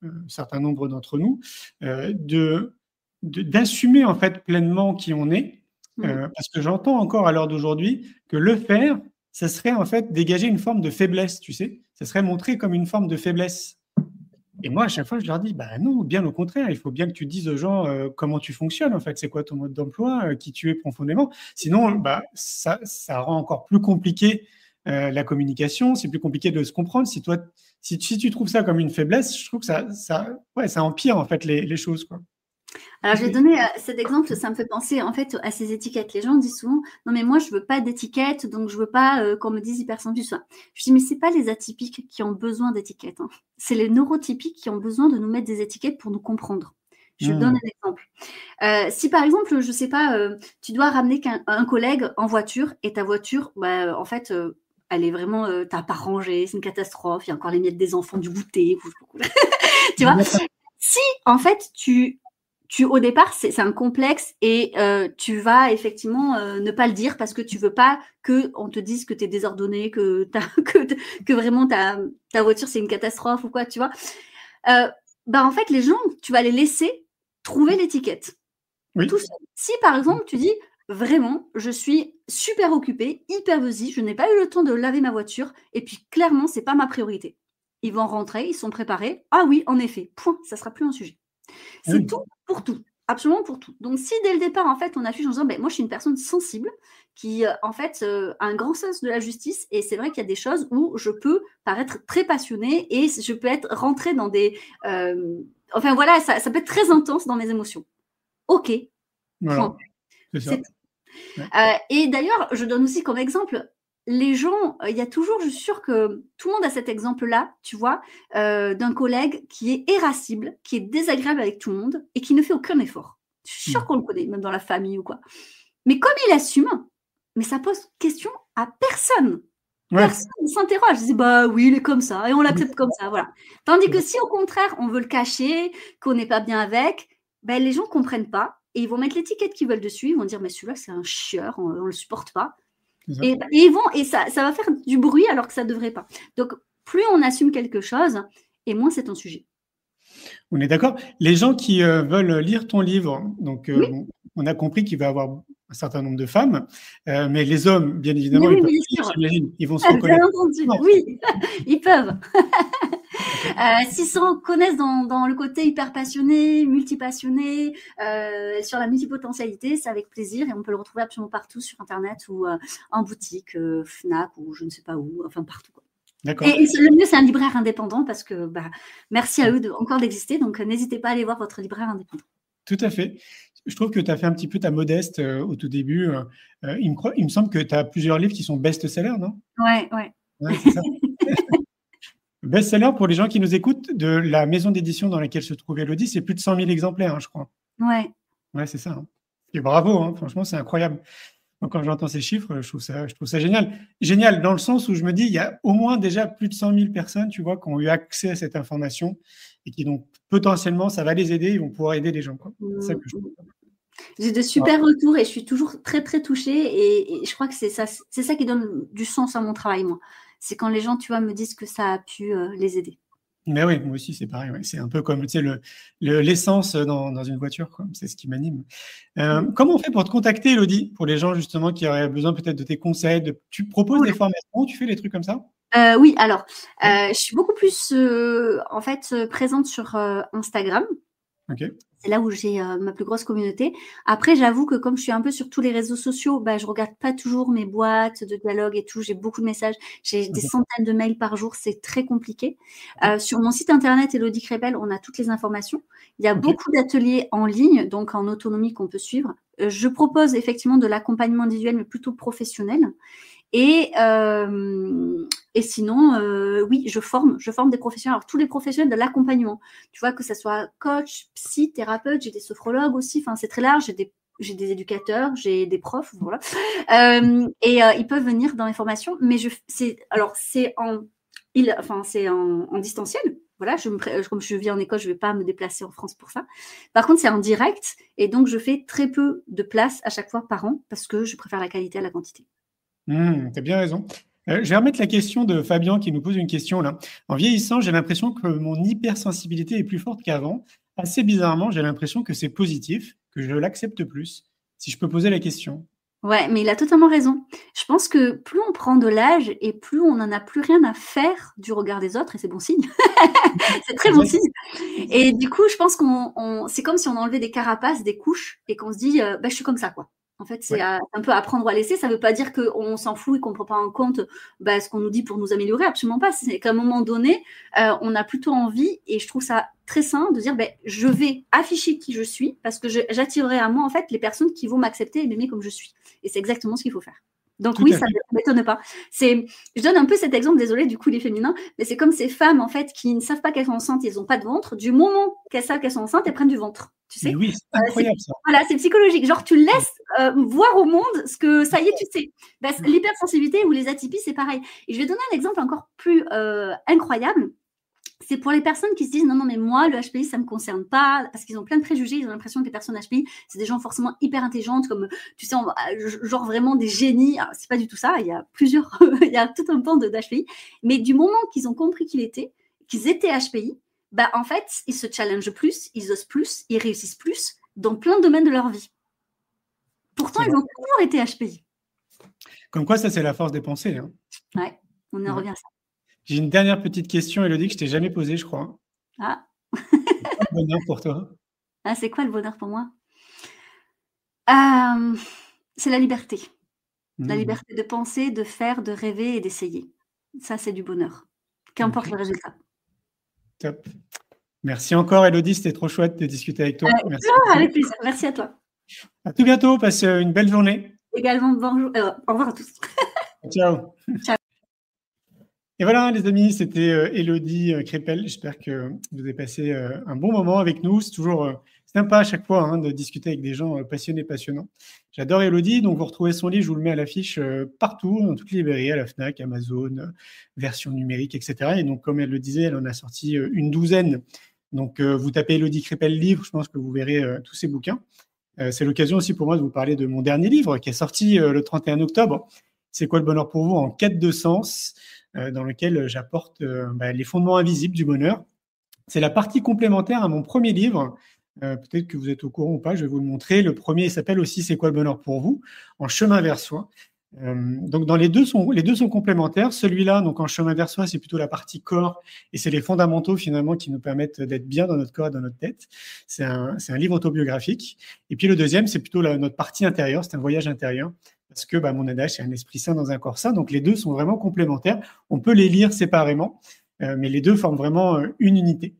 un certain nombre d'entre nous, d'assumer en fait pleinement qui on est. Parce que j'entends encore à l'heure d'aujourd'hui que le faire, ça serait en fait dégager une forme de faiblesse, tu sais. Ça serait montré comme une forme de faiblesse. Et moi, à chaque fois, je leur dis, non, bien au contraire, il faut bien que tu dises aux gens comment tu fonctionnes, en fait, c'est quoi ton mode d'emploi, qui tu es profondément. Sinon, ça rend encore plus compliqué la communication, c'est plus compliqué de se comprendre. Si tu trouves ça comme une faiblesse, je trouve que ça empire, en fait, les choses, quoi. Alors, je vais donner cet exemple, ça me fait penser en fait à ces étiquettes. Les gens disent souvent, non mais moi je veux pas d'étiquette, donc je veux pas qu'on me dise hypersensible. Je dis mais c'est pas les atypiques qui ont besoin d'étiquettes, hein. C'est les neurotypiques qui ont besoin de nous mettre des étiquettes pour nous comprendre. Je donne un exemple. Si par exemple, je sais pas, tu dois ramener un collègue en voiture et ta voiture, en fait, elle est vraiment, t'as pas rangé, c'est une catastrophe. Il y a encore les miettes des enfants du goûter, tu vois. Si en fait tu au départ, c'est un complexe et tu vas effectivement ne pas le dire parce que tu veux pas qu'on te dise que tu es désordonné, que vraiment ta voiture, c'est une catastrophe ou quoi, tu vois. En fait, les gens, tu vas les laisser trouver l'étiquette. Oui. Tout seul. Si, par exemple, tu dis vraiment, je suis super occupée, hyper busy, je n'ai pas eu le temps de laver ma voiture et puis clairement, c'est pas ma priorité. Ils vont rentrer, ils sont préparés. Ah oui, en effet, point, ça sera plus un sujet. C'est tout pour tout, absolument pour tout. Donc, si dès le départ, en fait, on affiche en disant, moi, je suis une personne sensible qui, en fait, a un grand sens de la justice et c'est vrai qu'il y a des choses où je peux paraître très passionnée et je peux être rentrée dans des... enfin, voilà, ça peut être très intense dans mes émotions. OK. Voilà. C'est ça. Et d'ailleurs, je donne aussi comme exemple... Les gens, il y a toujours, je suis sûre que tout le monde a cet exemple-là, tu vois, d'un collègue qui est irascible, qui est désagréable avec tout le monde et qui ne fait aucun effort. Je suis sûre qu'on le connaît, même dans la famille ou quoi. Mais comme il assume, mais ça pose question à personne. Ouais. Personne ne s'interroge. Je dis, oui, il est comme ça et on l'accepte comme ça, voilà. Tandis que si au contraire, on veut le cacher, qu'on n'est pas bien avec, les gens ne comprennent pas et ils vont mettre l'étiquette qu'ils veulent dessus. Ils vont dire, mais celui-là, c'est un chieur, on ne le supporte pas. Et ça va faire du bruit alors que ça ne devrait pas. Donc, plus on assume quelque chose, et moins c'est un sujet. On est d'accord. Les gens qui veulent lire ton livre, donc on a compris qu'il va y avoir un certain nombre de femmes, mais les hommes, bien évidemment, ils vont se reconnaître. Bien entendu, oui, ils peuvent. S'ils se reconnaissent dans le côté hyper passionné, multipassionné, sur la multipotentialité, c'est avec plaisir et on peut le retrouver absolument partout sur Internet ou en boutique, Fnac ou je ne sais pas où, enfin partout, quoi. D'accord. Et le mieux, c'est un libraire indépendant parce que merci à eux encore d'exister, donc n'hésitez pas à aller voir votre libraire indépendant. Tout à fait. Je trouve que tu as fait un petit peu ta modeste au tout début. Il me semble que tu as plusieurs livres qui sont best-sellers, non ? Ouais, c'est ça. Best-seller, pour les gens qui nous écoutent, de la maison d'édition dans laquelle se trouve Élodie, c'est plus de 100 000 exemplaires, je crois. Ouais. Ouais, c'est ça. Et bravo, franchement, c'est incroyable. Donc, quand j'entends ces chiffres, je trouve ça génial. Génial dans le sens où je me dis, il y a au moins déjà plus de 100 000 personnes, tu vois, qui ont eu accès à cette information et qui, donc, potentiellement, ça va les aider, ils vont pouvoir aider les gens, quoi. C'est ça que je trouve. J'ai de super retours et je suis toujours très, très touchée et je crois que c'est ça qui donne du sens à mon travail, moi. C'est quand les gens, tu vois, me disent que ça a pu les aider. Mais oui, moi aussi, c'est pareil. Ouais. C'est un peu comme, tu sais, l'essence dans une voiture, quoi. C'est ce qui m'anime. Comment on fait pour te contacter, Élodie, pour les gens, justement, qui auraient besoin peut-être de tes conseils? Tu proposes des formations, tu fais des trucs comme ça? Oui, alors, je suis beaucoup plus, en fait, présente sur Instagram. Ok. C'est là où j'ai ma plus grosse communauté. Après, j'avoue que comme je suis un peu sur tous les réseaux sociaux, je regarde pas toujours mes boîtes de dialogue et tout. J'ai beaucoup de messages. J'ai des centaines de mails par jour. C'est très compliqué. Sur mon site internet Élodie Crépel, on a toutes les informations. Il y a beaucoup d'ateliers en ligne, donc en autonomie qu'on peut suivre. Je propose effectivement de l'accompagnement individuel, mais plutôt professionnel. Et sinon, oui, je forme des professionnels. Alors, tous les professionnels de l'accompagnement. Tu vois, que ce soit coach, psy, thérapeute, j'ai des sophrologues aussi. Enfin, c'est très large. J'ai des éducateurs, j'ai des profs, voilà. Ils peuvent venir dans les formations. Mais c'est en distanciel. Voilà, comme je vis en Écosse, je ne vais pas me déplacer en France pour ça. Par contre, c'est en direct. Et donc, je fais très peu de places à chaque fois par an parce que je préfère la qualité à la quantité. Tu as bien raison. Je vais remettre la question de Fabien qui nous pose une question là. En vieillissant, j'ai l'impression que mon hypersensibilité est plus forte qu'avant. Assez bizarrement, j'ai l'impression que c'est positif, que je l'accepte plus. Si je peux poser la question. Ouais, mais il a totalement raison. Je pense que plus on prend de l'âge et plus on n'en a plus rien à faire du regard des autres, et c'est bon signe. C'est très bon signe. Et du coup, je pense c'est comme si on enlevait des carapaces, des couches, et qu'on se dit, je suis comme ça, quoi. En fait, c'est un peu apprendre ou à laisser. Ça ne veut pas dire qu'on s'en fout et qu'on ne prend pas en compte ce qu'on nous dit pour nous améliorer. Absolument pas. C'est qu'à un moment donné, on a plutôt envie, et je trouve ça très sain, de dire je vais afficher qui je suis parce que j'attirerai à moi en fait les personnes qui vont m'accepter et m'aimer comme je suis. Et c'est exactement ce qu'il faut faire. Donc oui, ça ne m'étonne pas. Je donne un peu cet exemple, désolé, du coup, les féminins, mais c'est comme ces femmes, en fait, qui ne savent pas qu'elles sont enceintes, elles n'ont pas de ventre. Du moment qu'elles savent qu'elles sont enceintes, elles prennent du ventre. Tu sais, oui, c'est incroyable ça. Voilà, c'est psychologique. Genre, tu laisses voir au monde ce que, ça y est, tu sais. L'hypersensibilité ou les atypies, c'est pareil. Et je vais donner un exemple encore plus incroyable. C'est pour les personnes qui se disent non, mais moi, le HPI, ça ne me concerne pas, parce qu'ils ont plein de préjugés, ils ont l'impression que les personnes HPI, c'est des gens forcément hyper intelligentes, comme, tu sais, genre vraiment des génies. Alors, c'est pas du tout ça, il y a plusieurs, il y a tout un pan d'HPI, mais du moment qu'ils ont compris qu'ils étaient HPI, en fait, ils se challengent plus, ils osent plus, ils réussissent plus dans plein de domaines de leur vie. Pourtant, ils ont toujours été HPI. Comme quoi, ça, c'est la force des pensées. Hein. Ouais, on en revient à ça. J'ai une dernière petite question, Élodie, que je t'ai jamais posée, je crois. Ah. C'est quoi le bonheur pour toi? Ah, c'est quoi le bonheur pour moi? C'est la liberté. La liberté de penser, de faire, de rêver et d'essayer. Ça, c'est du bonheur. Qu'importe le résultat. Top. Merci encore, Élodie. C'était trop chouette de discuter avec toi. Merci. Avec plaisir. Merci à toi. À tout bientôt. Passe une belle journée. Également, bonjour. Au revoir à tous. Ciao. Ciao. Et voilà, les amis, c'était Élodie Crépel. J'espère que vous avez passé un bon moment avec nous. C'est toujours sympa à chaque fois de discuter avec des gens passionnés, passionnants. J'adore Élodie, donc vous retrouvez son livre, je vous le mets à l'affiche partout, dans toutes les librairies, à la FNAC, Amazon, version numérique, etc. Et donc, comme elle le disait, elle en a sorti une douzaine. Donc, vous tapez Élodie Crépel livre, je pense que vous verrez tous ces bouquins. C'est l'occasion aussi pour moi de vous parler de mon dernier livre qui est sorti le 31 octobre. C'est quoi le bonheur pour vous en quête de sens, dans lequel j'apporte les fondements invisibles du bonheur. C'est la partie complémentaire à mon premier livre. Peut-être que vous êtes au courant ou pas, je vais vous le montrer. Le premier, il s'appelle aussi « C'est quoi le bonheur pour vous ?» en chemin vers soi. Donc, les deux sont complémentaires. Celui-là, donc en chemin vers soi, c'est plutôt la partie corps et c'est les fondamentaux finalement qui nous permettent d'être bien dans notre corps et dans notre tête. C'est un livre autobiographique. Et puis le deuxième, c'est plutôt notre partie intérieure, c'est un voyage intérieur. Parce que mon adage, c'est un esprit sain dans un corps sain. Donc les deux sont vraiment complémentaires. On peut les lire séparément, mais les deux forment vraiment une unité.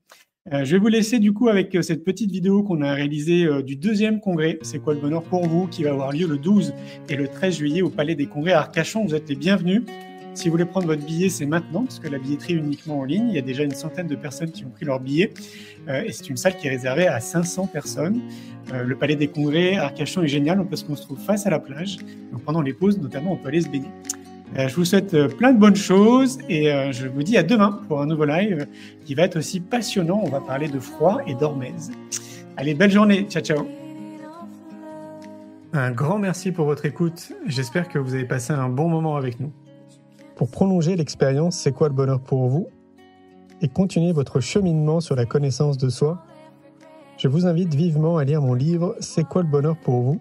Je vais vous laisser du coup avec cette petite vidéo qu'on a réalisée du deuxième congrès. C'est quoi le bonheur pour vous, qui va avoir lieu le 12 et le 13 juillet au Palais des Congrès à Arcachon. Vous êtes les bienvenus. Si vous voulez prendre votre billet, c'est maintenant, parce que la billetterie est uniquement en ligne. Il y a déjà une centaine de personnes qui ont pris leur billet. Et c'est une salle qui est réservée à 500 personnes. Le Palais des Congrès à Arcachon est génial parce qu'on se trouve face à la plage. Donc pendant les pauses, notamment, on peut aller se baigner. Je vous souhaite plein de bonnes choses et je vous dis à demain pour un nouveau live qui va être aussi passionnant. On va parler de froid et d'hormèse. Allez, belle journée. Ciao, ciao. Un grand merci pour votre écoute. J'espère que vous avez passé un bon moment avec nous. Pour prolonger l'expérience C'est quoi le bonheur pour vous et continuer votre cheminement sur la connaissance de soi, je vous invite vivement à lire mon livre C'est quoi le bonheur pour vous,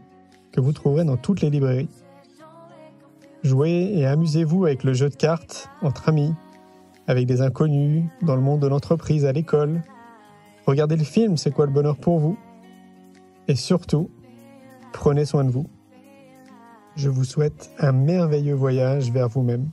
que vous trouverez dans toutes les librairies. Jouez et amusez-vous avec le jeu de cartes entre amis, avec des inconnus, dans le monde de l'entreprise, à l'école. Regardez le film C'est quoi le bonheur pour vous et surtout, prenez soin de vous. Je vous souhaite un merveilleux voyage vers vous-même.